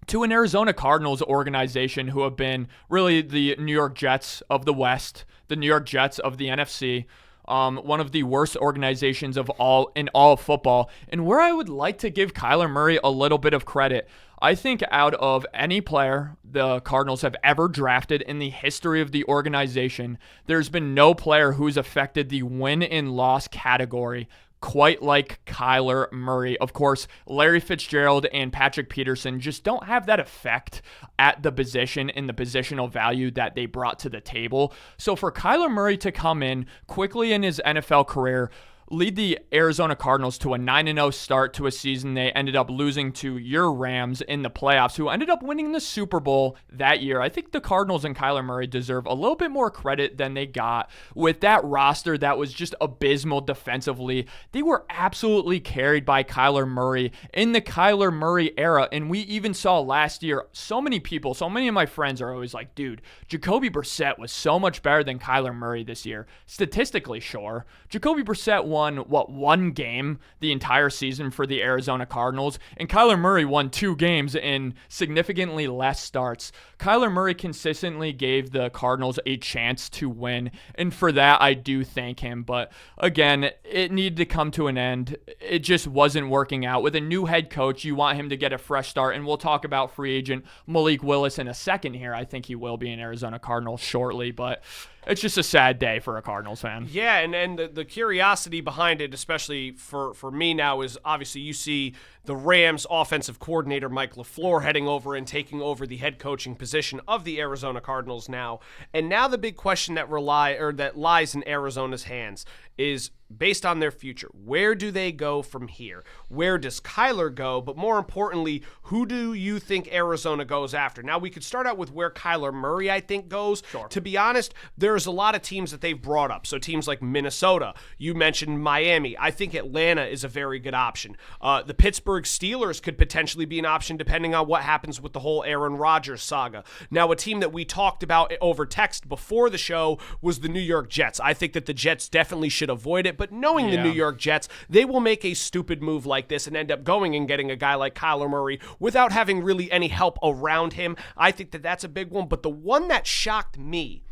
to an Arizona Cardinals organization who have been really the New York Jets of the West, the New York Jets of the NFC. One of the worst organizations of all in all of football, and where I would like to give Kyler Murray a little bit of credit. I think out of any player the Cardinals have ever drafted in the history of the organization, there's been no player who's affected the win and loss category quite like Kyler Murray. Of course, Larry Fitzgerald and Patrick Peterson just don't have that effect at the position and the positional value that they brought to the table. So for Kyler Murray to come in quickly in his NFL career, lead the Arizona Cardinals to a 9-0 start to a season they ended up losing to your Rams in the playoffs, who ended up winning the Super Bowl that year. I think the Cardinals and Kyler Murray deserve a little bit more credit than they got with that roster that was just abysmal defensively. They were absolutely carried by Kyler Murray in the Kyler Murray era, and we even saw last year, so many of my friends are always like, dude, Jacoby Brissett was so much better than Kyler Murray this year. Statistically, sure. Jacoby Brissett won one game the entire season for the Arizona Cardinals, and Kyler Murray won 2 games in significantly less starts. Kyler Murray consistently gave the Cardinals a chance to win, and for that I do thank him. But again, it needed to come to an end. It just wasn't working out. With a new head coach, you want him to get a fresh start, and we'll talk about free agent Malik Willis in a second here. I think he will be an Arizona Cardinal shortly, but it's just a sad day for a Cardinals fan. Yeah, and the curiosity behind it, especially for me now, is obviously you see the Rams offensive coordinator Mike LaFleur heading over and taking over the head coaching position of the Arizona Cardinals now. And now the big question that lies in Arizona's hands is based on their future. Where do they go from here? Where does Kyler go? But more importantly, who do you think Arizona goes after? Now, we could start out with where Kyler Murray, I think, goes. Sure. To be honest, there's a lot of teams that they've brought up. So teams like Minnesota, you mentioned Miami. I think Atlanta is a very good option. The Pittsburgh Steelers could potentially be an option depending on what happens with the whole Aaron Rodgers saga. Now, a team that we talked about over text before the show was the New York Jets. I think that the Jets definitely should avoid it, but knowing the New York Jets, they will make a stupid move like this and end up going and getting a guy like Kyler Murray without having really any help around him. I think that that's a big one. But the one that shocked me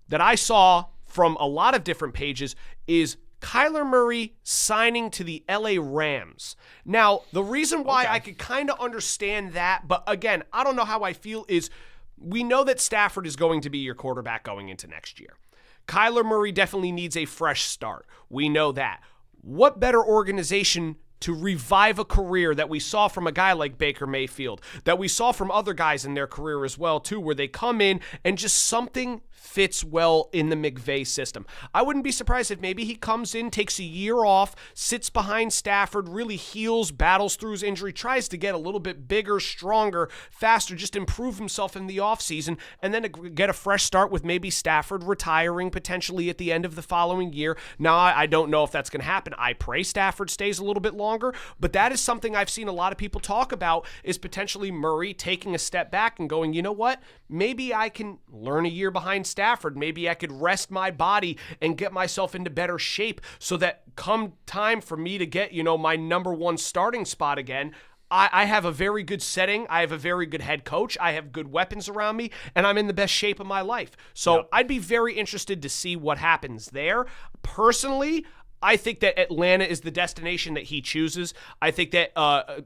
that I saw from a lot of different pages is Kyler Murray signing to the LA Rams. Now, the reason why I could kind of understand that, but again, I don't know how I feel, is we know that Stafford is going to be your quarterback going into next year. Kyler Murray definitely needs a fresh start. We know that. What better organization to revive a career that we saw from a guy like Baker Mayfield, that we saw from other guys in their career as well, too, where they come in and just something fits well in the McVay system. I wouldn't be surprised if maybe he comes in, takes a year off, sits behind Stafford, really heals, battles through his injury, tries to get a little bit bigger, stronger, faster, just improve himself in the offseason, and then get a fresh start with maybe Stafford retiring potentially at the end of the following year. Now, I don't know if that's going to happen. I pray Stafford stays a little bit longer, but that is something I've seen a lot of people talk about, is potentially Murray taking a step back and going, you know what? Maybe I can learn a year behind Stafford. Maybe I could rest my body and get myself into better shape so that come time for me to get, my number one starting spot again, I have a very good setting. I have a very good head coach. I have good weapons around me, and I'm in the best shape of my life. So I'd be very interested to see what happens there. Personally, I think that Atlanta is the destination that he chooses. I think that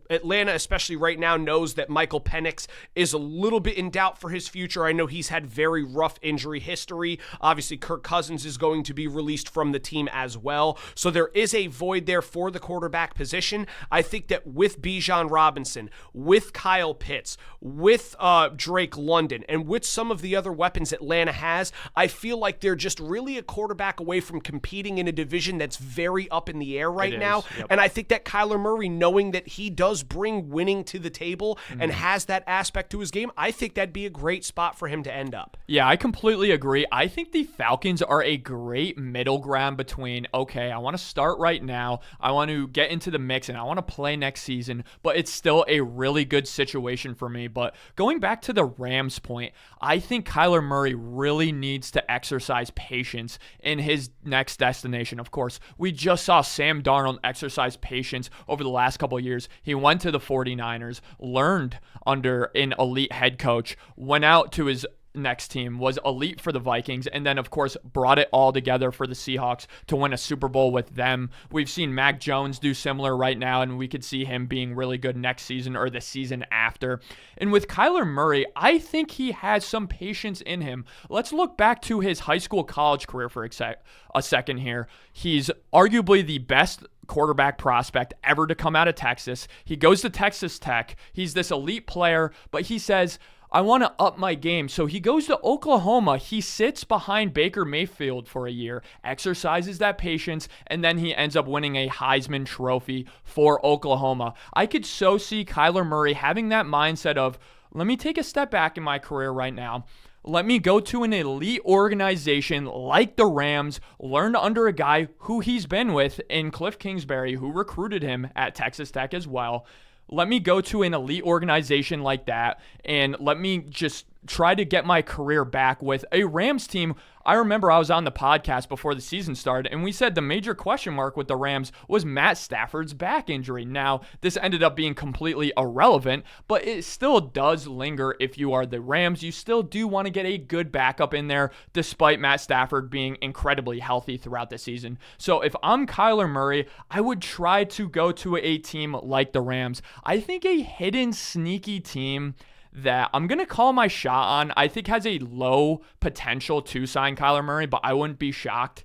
Atlanta, especially right now, knows that Michael Penix is a little bit in doubt for his future. I know he's had very rough injury history. Obviously, Kirk Cousins is going to be released from the team as well. So there is a void there for the quarterback position. I think that with Bijan Robinson, with Kyle Pitts, with Drake London, and with some of the other weapons Atlanta has, I feel like they're just really a quarterback away from competing in a division that's very up in the air right now. Yep. And I think that Kyler Murray, knowing that he does bring winning to the table and has that aspect to his game, I think that'd be a great spot for him to end up. Yeah, I completely agree. I think the Falcons are a great middle ground between, okay, I want to start right now, I want to get into the mix, and I want to play next season, but it's still a really good situation for me. But going back to the Rams point, I think Kyler Murray really needs to exercise patience in his next destination. Of course, we just saw Sam Darnold exercise patience over the last couple of years. He went to the 49ers, learned under an elite head coach, went out to his next team, was elite for the Vikings, and then, of course, brought it all together for the Seahawks to win a Super Bowl with them. We've seen Mac Jones do similar right now, and we could see him being really good next season or the season after. And with Kyler Murray, I think he has some patience in him. Let's look back to his high school college career for a second here. He's arguably the best quarterback prospect ever to come out of Texas. He goes to Texas Tech. He's this elite player, but he says, I want to up my game. So he goes to Oklahoma. He sits behind Baker Mayfield for a year, exercises that patience, and then he ends up winning a Heisman Trophy for Oklahoma. I could so see Kyler Murray having that mindset of, let me take a step back in my career right now. Let me go to an elite organization like the Rams, learn under a guy who he's been with in Cliff Kingsbury, who recruited him at Texas Tech as well. Let me go to an elite organization like that, and let me just try to get my career back with a Rams team. I remember I was on the podcast before the season started, and we said the major question mark with the Rams was Matt Stafford's back injury. Now, this ended up being completely irrelevant, but it still does linger if you are the Rams. You still do want to get a good backup in there, despite Matt Stafford being incredibly healthy throughout the season. So if I'm Kyler Murray, I would try to go to a team like the Rams. I think a hidden, sneaky team that I'm going to call my shot on, I think has a low potential to sign Kyler Murray, but I wouldn't be shocked.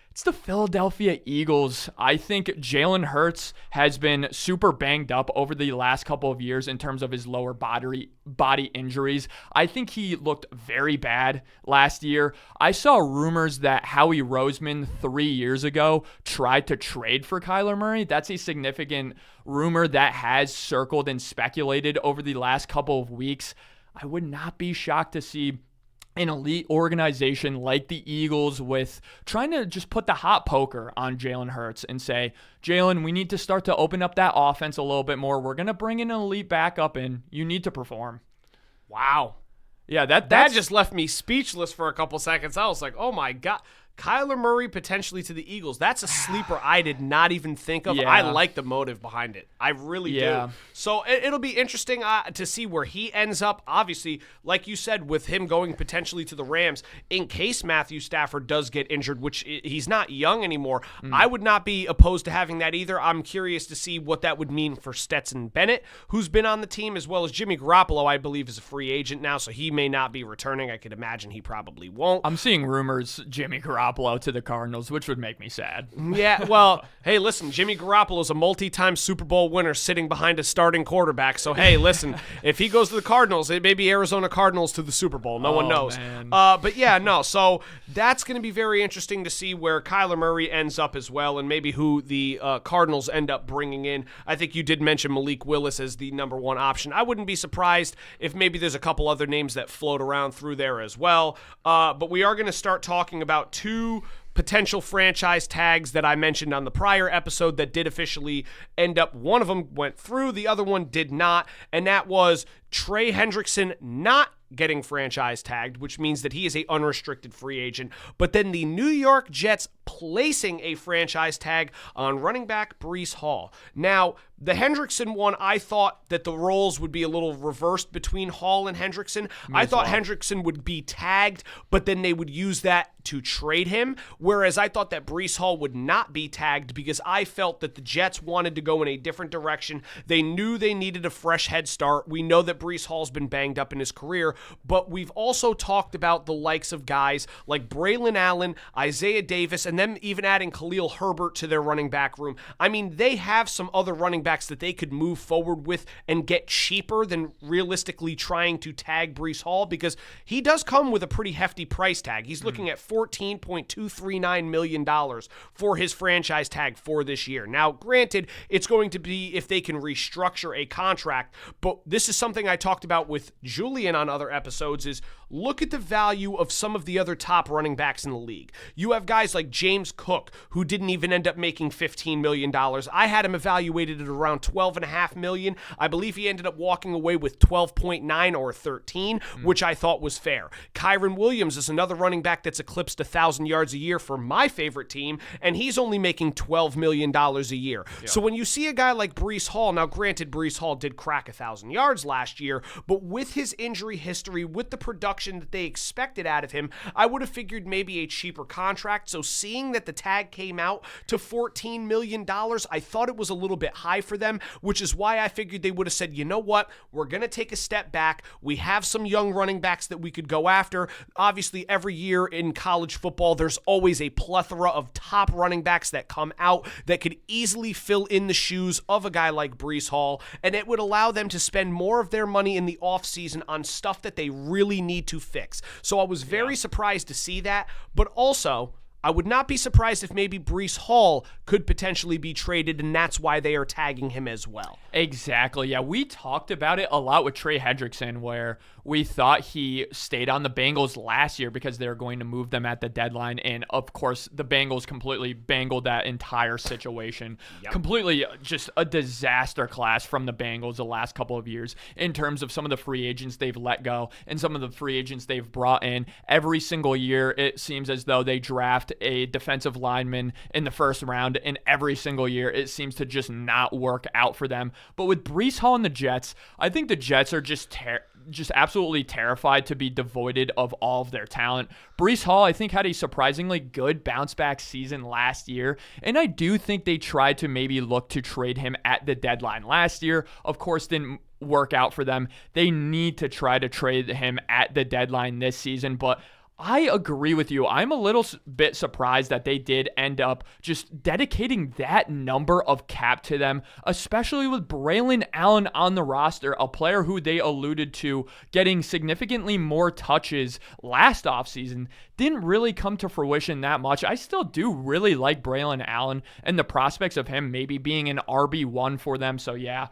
It's the Philadelphia Eagles. I think Jalen Hurts has been super banged up over the last couple of years in terms of his lower body injuries. I think he looked very bad last year. I saw rumors that Howie Roseman 3 years ago tried to trade for Kyler Murray. That's a significant rumor that has circled and speculated over the last couple of weeks. I would not be shocked to see an elite organization like the Eagles with trying to just put the hot poker on Jalen Hurts and say, Jalen, we need to start to open up that offense a little bit more. We're going to bring in an elite backup and you need to perform. Wow. Yeah, that just left me speechless for a couple seconds. I was like, oh my God. Kyler Murray potentially to the Eagles. That's a sleeper I did not even think of. Yeah. I like the motive behind it. I really do. So it'll be interesting to see where he ends up. Obviously, like you said, with him going potentially to the Rams, in case Matthew Stafford does get injured, which he's not young anymore, I would not be opposed to having that either. I'm curious to see what that would mean for Stetson Bennett, who's been on the team, as well as Jimmy Garoppolo, I believe, is a free agent now, so he may not be returning. I could imagine he probably won't. I'm seeing rumors Jimmy Garoppolo to the Cardinals, which would make me sad. Yeah, well, hey, listen, Jimmy Garoppolo's a multi-time Super Bowl winner sitting behind a starting quarterback. So, hey, listen, if he goes to the Cardinals, it may be Arizona Cardinals to the Super Bowl. No one knows. But yeah, no, so that's going to be very interesting to see where Kyler Murray ends up as well, and maybe who the Cardinals end up bringing in. I think you did mention Malik Willis as the number one option. I wouldn't be surprised if maybe there's a couple other names that float around through there as well. But we are going to start talking about two potential franchise tags that I mentioned on the prior episode that did officially end up. One of them went through, the other one did not, and that was Trey Hendrickson not getting franchise tagged, which means that he is a unrestricted free agent, but then the New York Jets placing a franchise tag on running back Breece Hall. Now, the Hendrickson one, I thought that the roles would be a little reversed between Hall and Hendrickson. I thought Hendrickson would be tagged, but then they would use that to trade him, whereas I thought that Breece Hall would not be tagged because I felt that the Jets wanted to go in a different direction. They knew they needed a fresh head start. We know that Breece Hall's been banged up in his career, but we've also talked about the likes of guys like Braylon Allen, Isaiah Davis, and them even adding Khalil Herbert to their running back room. I mean, they have some other running backs that they could move forward with and get cheaper than realistically trying to tag Breece Hall, because he does come with a pretty hefty price tag. He's looking at $14.239 million for his franchise tag for this year. Now, granted, it's going to be if they can restructure a contract, but this is something I talked about with Julian on other episodes, is look at the value of some of the other top running backs in the league. You have guys like James Cook, who didn't even end up making $15 million. I had him evaluated at around $12.5 million. I believe he ended up walking away with 12.9 or 13, which I thought was fair. Kyron Williams is another running back that's eclipsed 1,000 yards a year for my favorite team, and he's only making $12 million a year. Yeah. So when you see a guy like Breece Hall, now granted, Breece Hall did crack 1,000 yards last year, but with his injury history, with the production that they expected out of him, I would have figured maybe a cheaper contract. So seeing that the tag came out to $14 million, I thought it was a little bit high for them, which is why I figured they would have said, you know what, we're going to take a step back. We have some young running backs that we could go after. Obviously, every year in college football, there's always a plethora of top running backs that come out that could easily fill in the shoes of a guy like Breece Hall, and it would allow them to spend more of their money in the offseason on stuff that they really need to fix. So I was very surprised to see that, but also I would not be surprised if maybe Breece Hall could potentially be traded, and that's why they are tagging him as well. Exactly. Yeah, we talked about it a lot with Trey Hendrickson, where we thought he stayed on the Bengals last year because they were going to move them at the deadline. And, of course, the Bengals completely bangled that entire situation. Yep. Completely just a disaster class from the Bengals the last couple of years in terms of some of the free agents they've let go and some of the free agents they've brought in. Every single year, it seems as though they draft a defensive lineman in the first round, and every single year it seems to just not work out for them. But with Breece Hall and the Jets, I think the Jets are just absolutely terrified to be devoid of all of their talent. Breece Hall, I think, had a surprisingly good bounce-back season last year, and I do think they tried to maybe look to trade him at the deadline last year. Of course, didn't work out for them. They need to try to trade him at the deadline this season, but I agree with you. I'm a little bit surprised that they did end up just dedicating that number of cap to them, especially with Braylon Allen on the roster, a player who they alluded to getting significantly more touches last offseason. Didn't really come to fruition that much. I still do really like Braylon Allen and the prospects of him maybe being an RB1 for them. So yeah,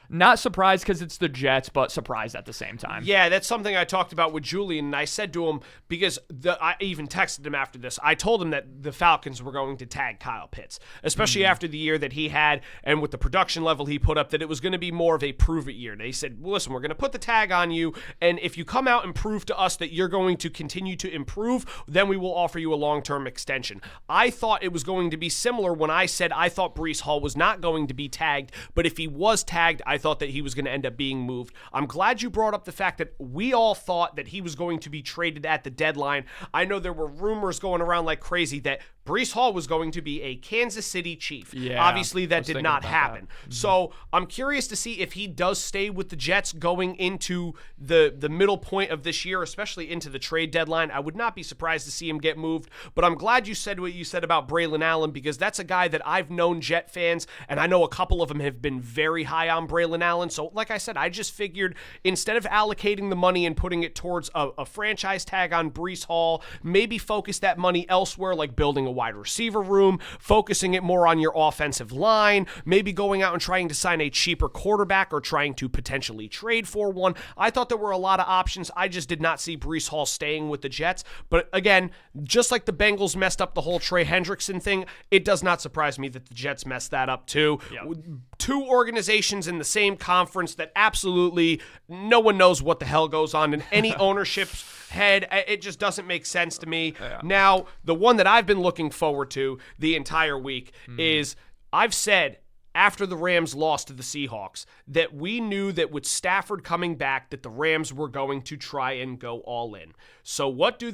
not surprised because it's the Jets, but surprised at the same time. Yeah, that's something I talked about with Julian, and I said to him, because I even texted him after this, I told him that the Falcons were going to tag Kyle Pitts, especially after the year that he had and with the production level he put up, that it was going to be more of a prove-it year. They said, well, listen, we're going to put the tag on you, and if you come out and prove to us that you're going to continue to improve, then we will offer you a long-term extension. I thought it was going to be similar when I said I thought Breece Hall was not going to be tagged, but if he was tagged, I thought that he was going to end up being moved. I'm glad you brought up the fact that we all thought that he was going to be traded at the deadline. I know there were rumors going around like crazy that Breece Hall was going to be a Kansas City Chief. Yeah, obviously, that did not happen. So I'm curious to see if he does stay with the Jets going into the middle point of this year, especially into the trade deadline. I would not be surprised to see him get moved, but I'm glad you said what you said about Braylon Allen, because that's a guy that I've known Jet fans, and I know a couple of them have been very high on Braylon Allen. So like I said, I just figured instead of allocating the money and putting it towards a franchise tag on Breece Hall, maybe focus that money elsewhere, like building a wide receiver room, focusing it more on your offensive line, maybe going out and trying to sign a cheaper quarterback or trying to potentially trade for one. I thought there were a lot of options. I just did not see Breece Hall staying with the Jets. But again, just like the Bengals messed up the whole Trey Hendrickson thing, it does not surprise me that the Jets messed that up too. Yep. Two organizations in the same conference that absolutely no one knows what the hell goes on in any ownership's head. It just doesn't make sense to me. Yeah. Now, the one that I've been looking forward to the entire week is, I've said after the Rams lost to the Seahawks that we knew that with Stafford coming back that the Rams were going to try and go all in. So what do?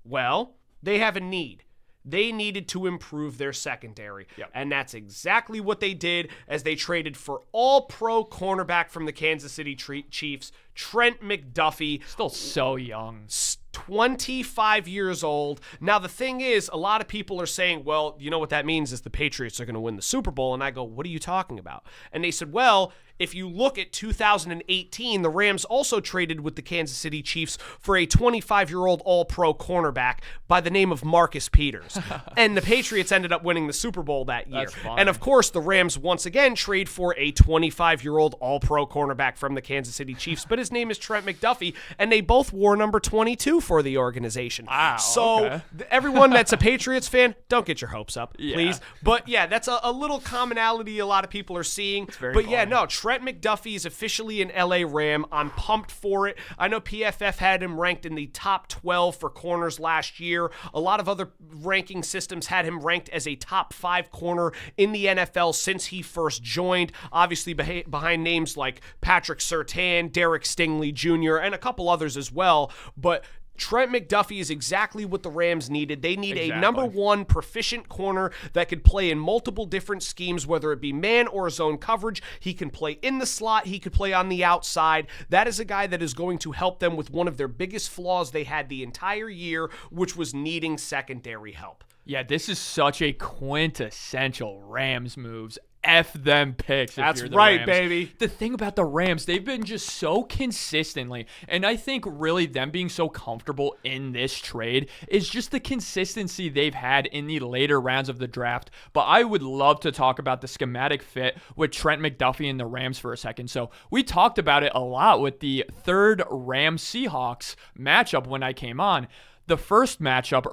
Well, they have a need. They needed to improve their secondary. Yep. And that's exactly what they did as they traded for all-pro cornerback from the Kansas City Chiefs, Trent McDuffie. Still so young. 25 years old. Now, the thing is, a lot of people are saying, well, you know what that means is the Patriots are going to win the Super Bowl. And I go, what are you talking about? And they said, well, if you look at 2018, the Rams also traded with the Kansas City Chiefs for a 25-year-old all-pro cornerback by the name of Marcus Peters. And the Patriots ended up winning the Super Bowl that year. That's funny. And, of course, the Rams once again trade for a 25-year-old all-pro cornerback from the Kansas City Chiefs, but his name is Trent McDuffie, and they both wore number 22 for the organization. Wow, so okay. Everyone that's a Patriots fan, don't get your hopes up, Yeah. please. But, yeah, that's a little commonality a lot of people are seeing. It's very but, funny. yeah, no, Trent McDuffie is officially an LA Ram. I'm pumped for it. I know PFF had him ranked in the top 12 for corners last year. A lot of other ranking systems had him ranked as a top 5 corner in the NFL since he first joined. Obviously behind names like Patrick Surtain, Derek Stingley Jr., and a couple others as well. But Trent McDuffie is exactly what the Rams needed. They need a number one proficient corner that could play in multiple different schemes, whether it be man or zone coverage. He can play in the slot. He could play on the outside. That is a guy that is going to help them with one of their biggest flaws they had the entire year, which was needing secondary help. Yeah, this is such a quintessential Rams moves. F them picks. That's you're the right, Rams. baby. The thing about the Rams, they've been just so consistently, and I think really them being so comfortable in this trade is just the consistency they've had in the later rounds of the draft. But I would love to talk about the schematic fit with Trent McDuffie and the Rams for a second. So we talked about it a lot with the third Rams-Seahawks matchup when I came on. The first matchup,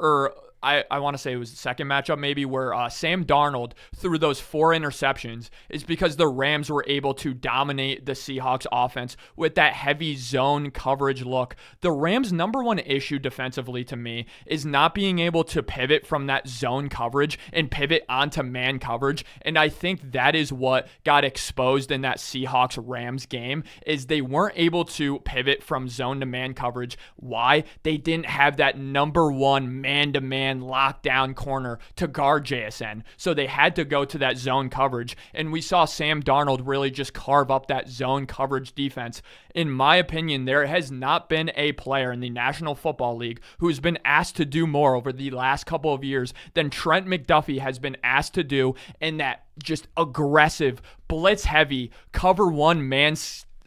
I want to say it was the second matchup maybe, where Sam Darnold threw those 4 interceptions, is because the Rams were able to dominate the Seahawks offense with that heavy zone coverage look. The Rams' number one issue defensively to me is not being able to pivot from that zone coverage and pivot onto man coverage. And I think that is what got exposed in that Seahawks-Rams game, is they weren't able to pivot from zone to man coverage. Why? They didn't have that number one man-to-man lockdown corner to guard JSN. So they had to go to that zone coverage. And we saw Sam Darnold really just carve up that zone coverage defense. In my opinion, there has not been a player in the National Football League who's been asked to do more over the last couple of years than Trent McDuffie has been asked to do in that just aggressive, blitz-heavy, cover one man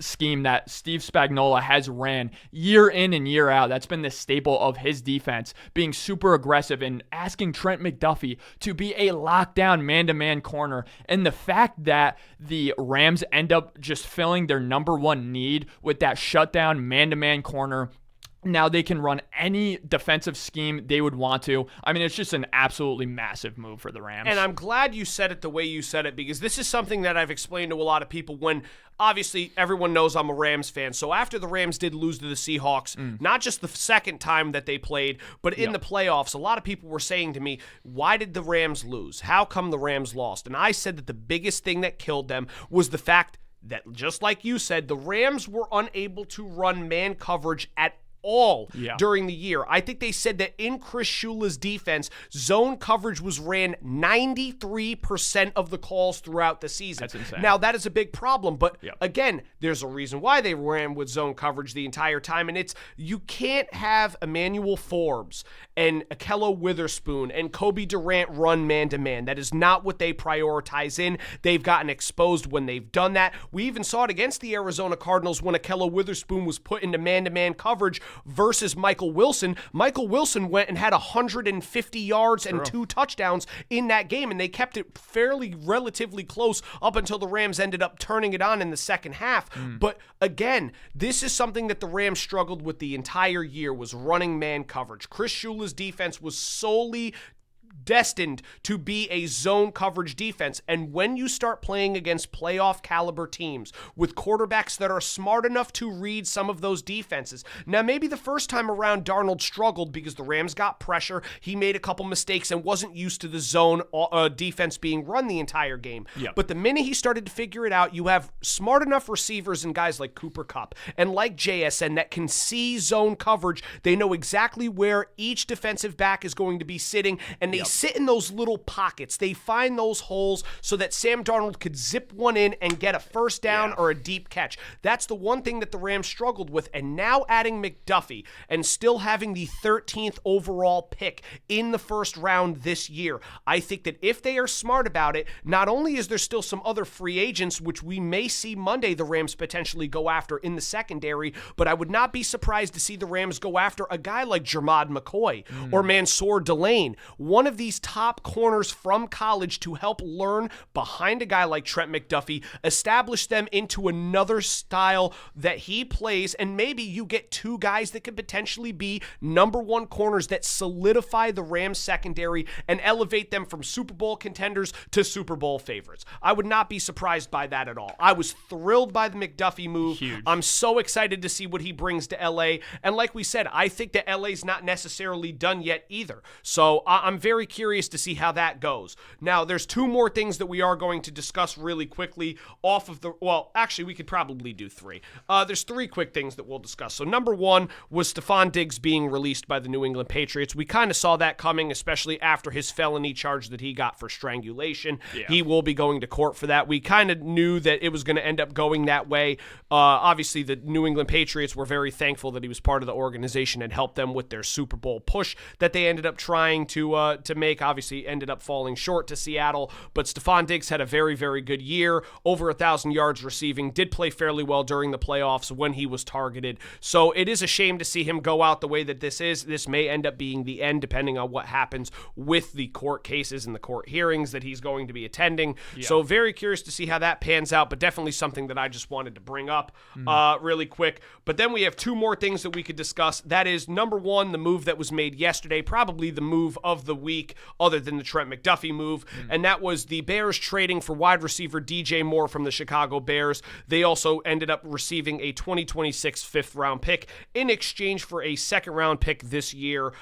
scheme that Steve Spagnuolo has ran year in and year out. That's been the staple of his defense, being super aggressive and asking Trent McDuffie to be a lockdown man-to-man corner. And the fact that the Rams end up just filling their number one need with that shutdown man-to-man corner, now they can run any defensive scheme they would want to. I mean, it's just an absolutely massive move for the Rams. And I'm glad you said it the way you said it, because this is something that I've explained to a lot of people when, obviously, everyone knows I'm a Rams fan. So after the Rams did lose to the Seahawks, not just the second time that they played, but in the playoffs, a lot of people were saying to me, why did the Rams lose? How come the Rams lost? And I said that the biggest thing that killed them was the fact that, just like you said, the Rams were unable to run man coverage at all during the year. I think they said that in Chris Shula's defense, zone coverage was ran 93% of the calls throughout the season. That's insane. Now, that is a big problem, but again, there's a reason why they ran with zone coverage the entire time, and it's you can't have Emmanuel Forbes and Akello Witherspoon and Kobe Durant run man-to-man. That is not what they prioritize in. They've gotten exposed when they've done that. We even saw it against the Arizona Cardinals when Akello Witherspoon was put into man-to-man coverage versus Michael Wilson. Michael Wilson went and had 150 yards and 2 touchdowns in that game, and they kept it fairly relatively close up until the Rams ended up turning it on in the second half. But again, this is something that the Rams struggled with the entire year, was running man coverage. Chris Shula's defense was solely destined to be a zone coverage defense. And when you start playing against playoff caliber teams with quarterbacks that are smart enough to read some of those defenses. Now, maybe the first time around Darnold struggled because the Rams got pressure. He made a couple mistakes and wasn't used to the zone defense being run the entire game. Yep. But the minute he started to figure it out, you have smart enough receivers and guys like Cooper Kupp and like JSN that can see zone coverage. They know exactly where each defensive back is going to be sitting, and they sit in those little pockets. They find those holes so that Sam Darnold could zip one in and get a first down or a deep catch. That's the one thing that the Rams struggled with, and now adding McDuffie and still having the 13th overall pick in the first round this year, I think that if they are smart about it, not only is there still some other free agents, which we may see Monday the Rams potentially go after in the secondary, but I would not be surprised to see the Rams go after a guy like Jermad McCoy or Mansour Delane, one of these top corners from college, to help learn behind a guy like Trent McDuffie, establish them into another style that he plays, and maybe you get two guys that could potentially be number one corners that solidify the Rams secondary and elevate them from Super Bowl contenders to Super Bowl favorites. I would not be surprised by that at all. I was thrilled by the McDuffie move. Huge. I'm so excited to see what he brings to LA, and like we said, I think that LA's not necessarily done yet either. So I'm very curious to see how that goes. Now, there's two more things that we are going to discuss really quickly off of the, well, actually, we could probably do three. There's three quick things that we'll discuss. So number one was Stephon Diggs being released by the New England Patriots. We kind of saw that coming, especially after his felony charge that he got for strangulation. Yeah. He will be going to court for that. We kind of knew that it was going to end up going that way. Obviously, the New England Patriots were very thankful that he was part of the organization and helped them with their Super Bowl push that they ended up trying to make. Obviously, ended up falling short to Seattle, but Stephon Diggs had a very, very good year, over 1,000 yards receiving, did play fairly well during the playoffs when he was targeted. So it is a shame to see him go out the way that this is. This may end up being the end, depending on what happens with the court cases and the court hearings that he's going to be attending. Yeah. So very curious to see how that pans out, but definitely something that I just wanted to bring up really quick. But then we have two more things that we could discuss. That is, number one, the move that was made yesterday, probably the move of the week, other than the Trent McDuffie move, and that was the Bears trading for wide receiver DJ Moore from the Chicago Bears. They also ended up receiving a 2026 fifth-round pick in exchange for a second-round pick this year.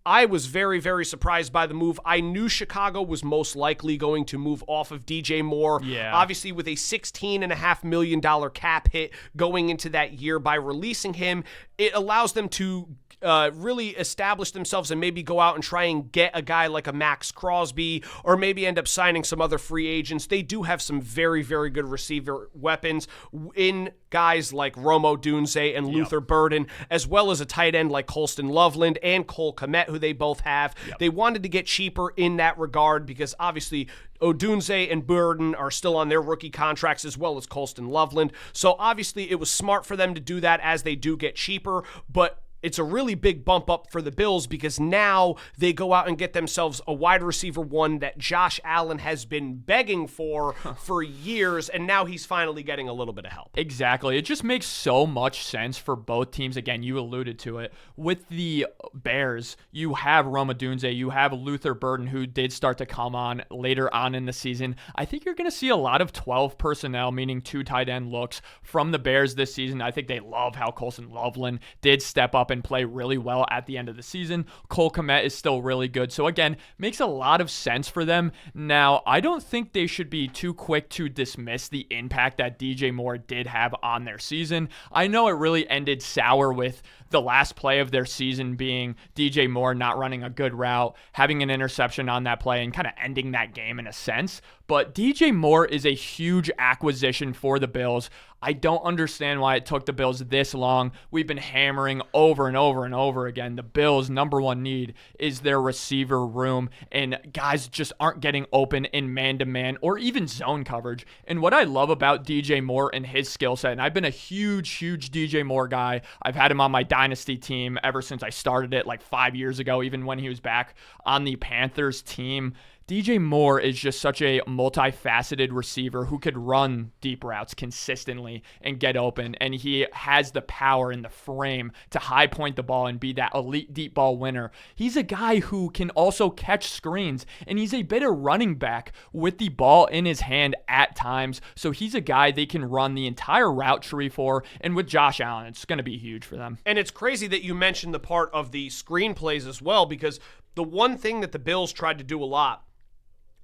I was very, very surprised by the move. I knew Chicago was most likely going to move off of DJ Moore. Yeah. Obviously, with a $16.5 million cap hit going into that year, by releasing him, it allows them to really establish themselves and maybe go out and try and get a guy like a Max Crosby, or maybe end up signing some other free agents. They do have some very, very good receiver weapons in guys like Rome Odunze and Luther Burden, as well as a tight end like Colston Loveland and Cole Kmet, who they both have. They wanted to get cheaper in that regard because obviously Odunze and Burden are still on their rookie contracts, as well as Colston Loveland. So obviously it was smart for them to do that as they do get cheaper, but it's a really big bump up for the Bills because now they go out and get themselves a wide receiver one that Josh Allen has been begging for years, and now he's finally getting a little bit of help. Exactly. It just makes so much sense for both teams. Again, you alluded to it. With the Bears, you have Rome Odunze, you have Luther Burden, who did start to come on later on in the season. I think you're going to see a lot of 12 personnel, meaning two tight end looks, from the Bears this season. I think they love how Colston Loveland did step up and play really well at the end of the season. Cole Kmet is still really good. So again, makes a lot of sense for them. Now, I don't think they should be too quick to dismiss the impact that DJ Moore did have on their season. I know it really ended sour with the last play of their season being DJ Moore not running a good route, having an interception on that play, and kind of ending that game in a sense. But DJ Moore is a huge acquisition for the Bills. I don't understand why it took the Bills this long. We've been hammering over and over and over again. The Bills' number one need is their receiver room, and guys just aren't getting open in man-to-man or even zone coverage. And what I love about DJ Moore and his skill set, and I've been a huge DJ Moore guy. I've had him on my dynasty team ever since I started it like 5 years ago, even when he was back on the Panthers team. DJ Moore is just such a multifaceted receiver who could run deep routes consistently and get open, and he has the power and the frame to high point the ball and be that elite deep ball winner. He's a guy who can also catch screens, and he's a better running back with the ball in his hand at times, so he's a guy they can run the entire route tree for, and with Josh Allen, it's going to be huge for them. And it's crazy that you mentioned the part of the screenplays as well, because the one thing that the Bills tried to do a lot,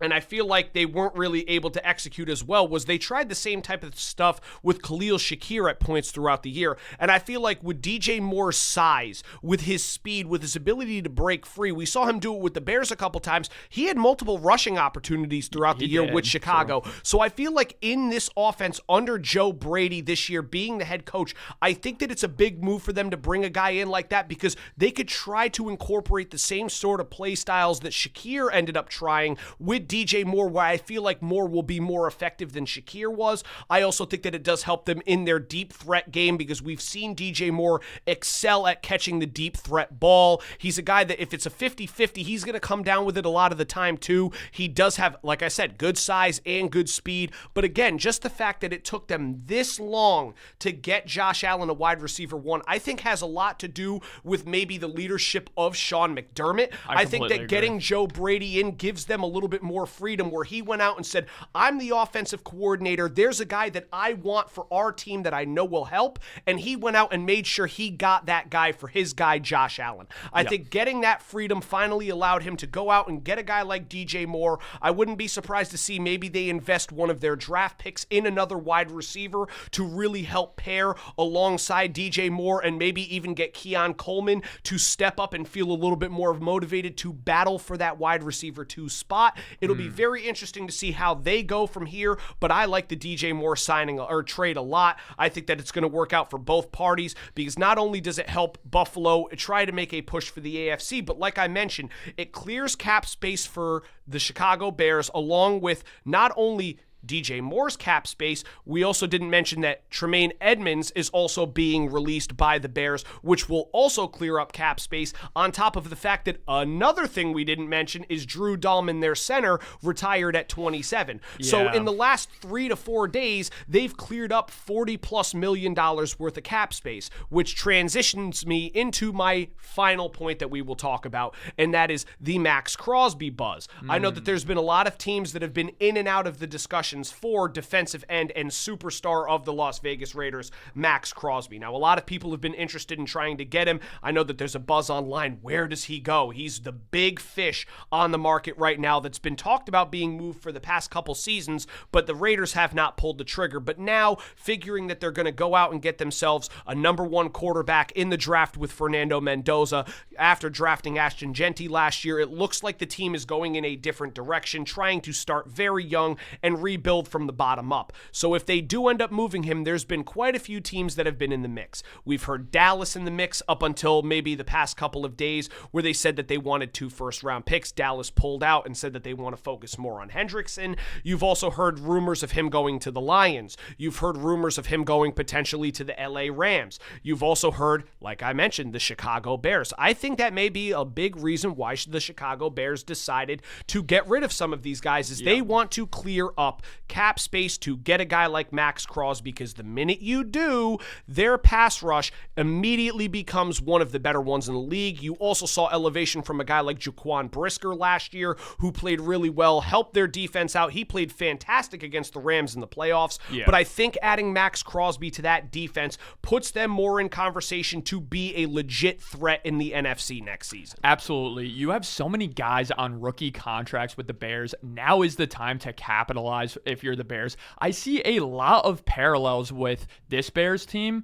and I feel like they weren't really able to execute as well, was they tried the same type of stuff with Khalil Shakir at points throughout the year. And I feel like with DJ Moore's size, with his speed, with his ability to break free, we saw him do it with the Bears a couple times. He had multiple rushing opportunities throughout the year with Chicago. True. So I feel like in this offense under Joe Brady this year, being the head coach, I think that it's a big move for them to bring a guy in like that, because they could try to incorporate the same sort of play styles that Shakir ended up trying with DJ Moore, where I feel like Moore will be more effective than Shakir was. I also think that it does help them in their deep threat game, because we've seen DJ Moore excel at catching the deep threat ball. He's a guy that if it's a 50-50, he's going to come down with it a lot of the time too. He does have, like I said, good size and good speed. But again, just the fact that it took them this long to get Josh Allen a wide receiver one, I think has a lot to do with maybe the leadership of Sean McDermott. I think that getting Joe Brady in gives them a little bit more freedom, where he went out and said, I'm the offensive coordinator. There's a guy that I want for our team that I know will help. And he went out and made sure he got that guy for his guy, Josh Allen. I think getting that freedom finally allowed him to go out and get a guy like DJ Moore. I wouldn't be surprised to see maybe they invest one of their draft picks in another wide receiver to really help pair alongside DJ Moore, and maybe even get Keon Coleman to step up and feel a little bit more motivated to battle for that wide receiver 2 spot. It'll be very interesting to see how they go from here, but I like the DJ Moore signing or trade a lot. I think that it's going to work out for both parties, because not only does it help Buffalo try to make a push for the AFC, but like I mentioned, it clears cap space for the Chicago Bears, along with not only DJ Moore's cap space. We also didn't mention that Tremaine Edmonds is also being released by the Bears, which will also clear up cap space, on top of the fact that another thing we didn't mention is Drew Dahlman, their center, retired at 27. Yeah. So in the last 3 to 4 days, they've cleared up $40+ million worth of cap space, which transitions me into my final point that we will talk about, and that is the Max Crosby buzz. I know that there's been a lot of teams that have been in and out of the discussion for defensive end and superstar of the Las Vegas Raiders, Max Crosby. Now, a lot of people have been interested in trying to get him. I know that there's a buzz online. Where does he go? He's the big fish on the market right now that's been talked about being moved for the past couple seasons, but the Raiders have not pulled the trigger. But now, figuring that they're going to go out and get themselves a number 1 quarterback in the draft with Fernando Mendoza, after drafting Ashton Genty last year, it looks like the team is going in a different direction, trying to start very young and rebuild from the bottom up. So if they do end up moving him, there's been quite a few teams that have been in the mix. We've heard Dallas in the mix up until maybe the past couple of days, where they said that they wanted 2 first-round picks. Dallas pulled out and said that they want to focus more on Hendrickson. You've also heard rumors of him going to the Lions. You've heard rumors of him going potentially to the LA Rams. You've also heard, like I mentioned, the Chicago Bears. I think that may be a big reason why the Chicago Bears decided to get rid of some of these guys, is they want to clear up cap space to get a guy like Max Crosby, because the minute you do, their pass rush immediately becomes one of the better ones in the league. You also saw elevation from a guy like Jaquan Brisker last year, who played really well, helped their defense out. He played fantastic against the Rams in the playoffs, but I think adding Max Crosby to that defense puts them more in conversation to be a legit threat in the NFC next season. Absolutely. You have so many guys on rookie contracts with the Bears. Now is the time to capitalize if you're the Bears. I see a lot of parallels with this Bears team.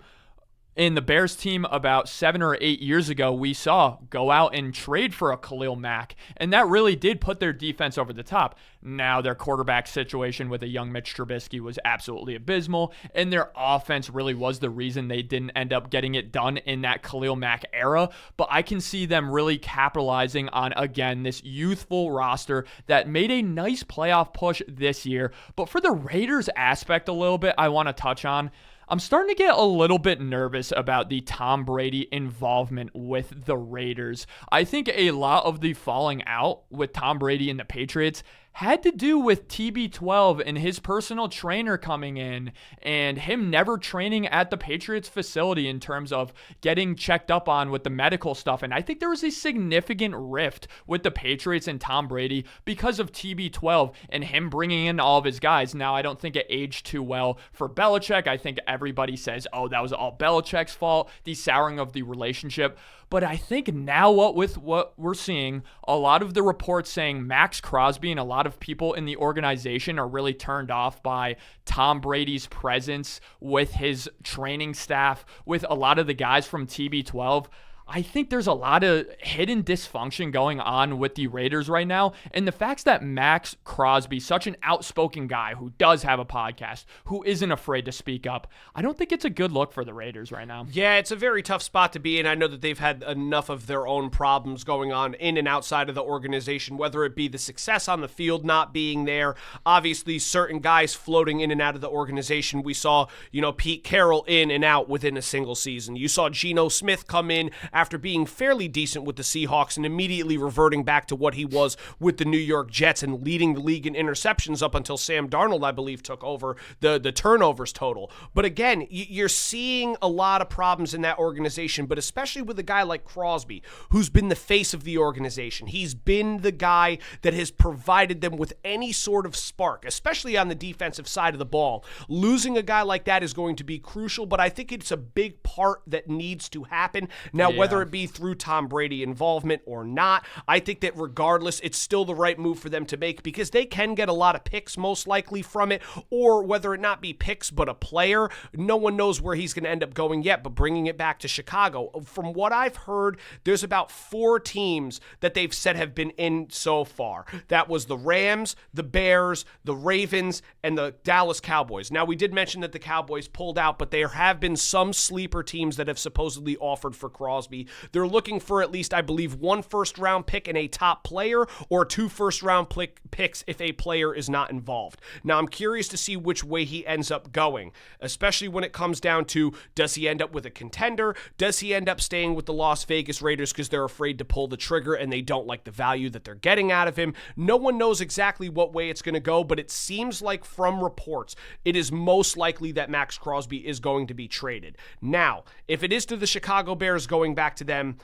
In the Bears team about 7 or 8 years ago, we saw go out and trade for a Khalil Mack, and that really did put their defense over the top. Now their quarterback situation with a young Mitch Trubisky was absolutely abysmal, and their offense really was the reason they didn't end up getting it done in that Khalil Mack era. But I can see them really capitalizing on, again, this youthful roster that made a nice playoff push this year. But for the Raiders aspect a little bit, I want to touch on, I'm starting to get a little bit nervous about the Tom Brady involvement with the Raiders. I think a lot of the falling out with Tom Brady and the Patriots had to do with TB12 and his personal trainer coming in and him never training at the Patriots facility in terms of getting checked up on with the medical stuff. And I think there was a significant rift with the Patriots and Tom Brady because of TB12 and him bringing in all of his guys. Now, I don't think it aged too well for Belichick. I think everybody says, oh, that was all Belichick's fault, the souring of the relationship. But I think now with what we're seeing, a lot of the reports saying Max Crosby and a lot of people in the organization are really turned off by Tom Brady's presence with his training staff, with a lot of the guys from TB12. I think there's a lot of hidden dysfunction going on with the Raiders right now. And the fact that Max Crosby, such an outspoken guy who does have a podcast, who isn't afraid to speak up, I don't think it's a good look for the Raiders right now. Yeah, it's a very tough spot to be in. I know that they've had enough of their own problems going on in and outside of the organization, whether it be the success on the field not being there, obviously certain guys floating in and out of the organization. We saw, Pete Carroll in and out within a single season. You saw Geno Smith come in after being fairly decent with the Seahawks and immediately reverting back to what he was with the New York Jets and leading the league in interceptions up until Sam Darnold, I believe, took over the turnovers total. But again, you're seeing a lot of problems in that organization, but especially with a guy like Crosby, who's been the face of the organization. He's been the guy that has provided them with any sort of spark, especially on the defensive side of the ball. Losing a guy like that is going to be crucial, but I think it's a big part that needs to happen. Now, whether it be through Tom Brady involvement or not, I think that regardless, it's still the right move for them to make because they can get a lot of picks most likely from it, or whether it not be picks but a player. No one knows where he's going to end up going yet, but bringing it back to Chicago. From what I've heard, there's about 4 teams that they've said have been in so far. That was the Rams, the Bears, the Ravens, and the Dallas Cowboys. Now, we did mention that the Cowboys pulled out, but there have been some sleeper teams that have supposedly offered for Crosby. They're looking for at least, I believe, 1 first-round pick and a top player, or 2 first-round picks if a player is not involved. Now, I'm curious to see which way he ends up going, especially when it comes down to, does he end up with a contender? Does he end up staying with the Las Vegas Raiders because they're afraid to pull the trigger and they don't like the value that they're getting out of him? No one knows exactly what way it's going to go, but it seems like from reports, it is most likely that Max Crosby is going to be traded. Now, if it is to the Chicago Bears going back to them,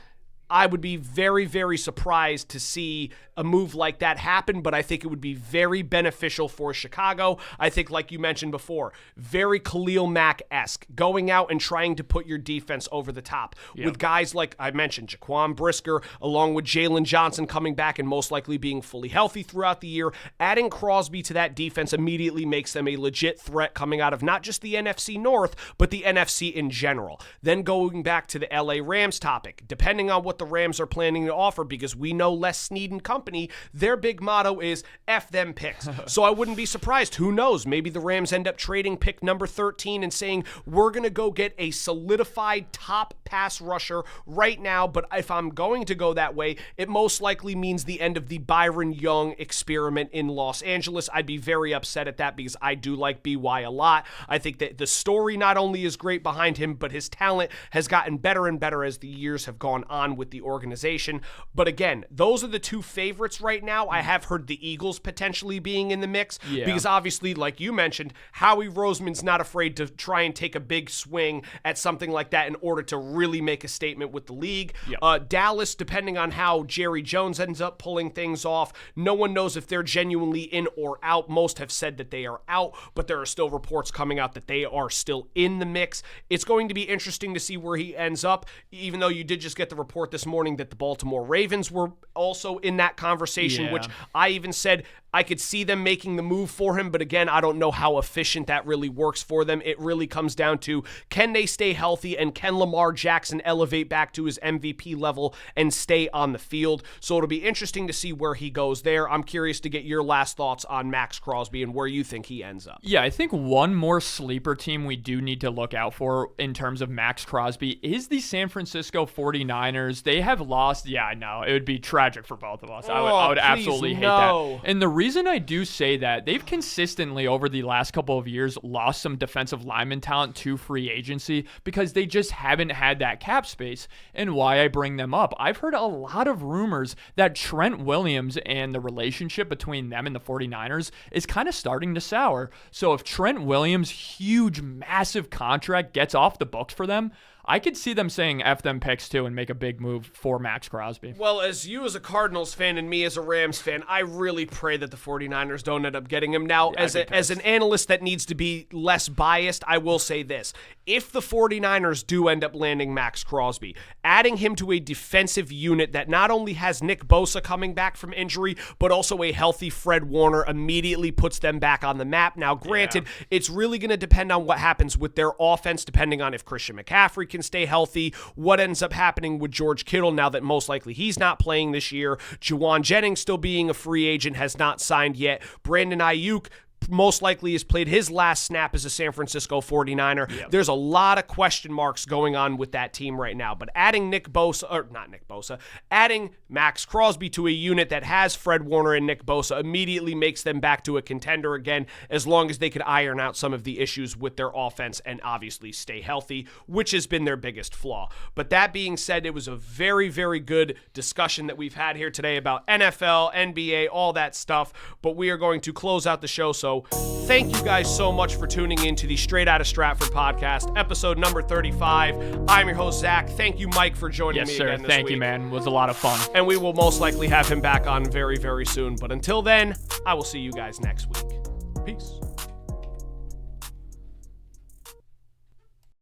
I would be very, very surprised to see a move like that happen, but I think it would be very beneficial for Chicago. I think, like you mentioned before, very Khalil Mack-esque, going out and trying to put your defense over the top with guys like I mentioned, Jaquan Brisker, along with Jalen Johnson coming back and most likely being fully healthy throughout the year. Adding Crosby to that defense immediately makes them a legit threat coming out of not just the NFC North, but the NFC in general. Then going back to the LA Rams topic, depending on what the Rams are planning to offer, because we know Les Snead and company, their big motto is F them picks. So I wouldn't be surprised. Who knows? Maybe the Rams end up trading pick number 13 and saying, we're going to go get a solidified top pass rusher right now, but if I'm going to go that way, it most likely means the end of the Byron Young experiment in Los Angeles. I'd be very upset at that because I do like BY a lot. I think that the story not only is great behind him, but his talent has gotten better and better as the years have gone on with the organization. But again, those are the 2 favorites right now. I have heard the Eagles potentially being in the mix because obviously, like you mentioned, Howie Roseman's not afraid to try and take a big swing at something like that in order to really make a statement with the league. Dallas, depending on how Jerry Jones ends up pulling things off, no one knows if they're genuinely in or out. Most have said that they are out, but there are still reports coming out that they are still in the mix. It's going to be interesting to see where he ends up, even though you did just get the report this morning that the Baltimore Ravens were also in that conversation, which I even said I could see them making the move for him, but again, I don't know how efficient that really works for them. It really comes down to, can they stay healthy, and can Lamar Jackson elevate back to his MVP level and stay on the field? So it'll be interesting to see where he goes there. I'm curious to get your last thoughts on Max Crosby and where you think he ends up. Yeah, I think one more sleeper team we do need to look out for in terms of Max Crosby is the San Francisco 49ers. They have lost. Yeah, I know. It would be tragic for both of us. I would absolutely hate that. And the reason I do say that, they've consistently over the last couple of years lost some defensive lineman talent to free agency because they just haven't had that cap space. And why I bring them up, I've heard a lot of rumors that Trent Williams and the relationship between them and the 49ers is kind of starting to sour. So if Trent Williams' huge, massive contract gets off the books for them, I could see them saying F them picks too and make a big move for Max Crosby. Well, as you as a Cardinals fan and me as a Rams fan, I really pray that the 49ers don't end up getting him. Now, as an analyst that needs to be less biased, I will say this. If the 49ers do end up landing Max Crosby, adding him to a defensive unit that not only has Nick Bosa coming back from injury, but also a healthy Fred Warner immediately puts them back on the map. Now, granted, it's really going to depend on what happens with their offense, depending on if Christian McCaffrey can stay healthy, what ends up happening with George Kittle now that most likely he's not playing this year, Juwan Jennings still being a free agent, has not signed yet, Brandon Ayuk most likely has played his last snap as a San Francisco 49er. Yep. There's a lot of question marks going on with that team right now, but adding adding Max Crosby to a unit that has Fred Warner and Nick Bosa immediately makes them back to a contender again, as long as they could iron out some of the issues with their offense and obviously stay healthy, which has been their biggest flaw. But that being said, it was a very, very good discussion that we've had here today about NFL, NBA, all that stuff, but we are going to close out the show. So thank you guys so much for tuning in to the Straight Outta Stratford podcast, episode number 35. I'm your host, Zach. Thank you, Mike, for joining me again this week. Thank you, man. It was a lot of fun. And we will most likely have him back on very, very soon. But until then, I will see you guys next week. Peace.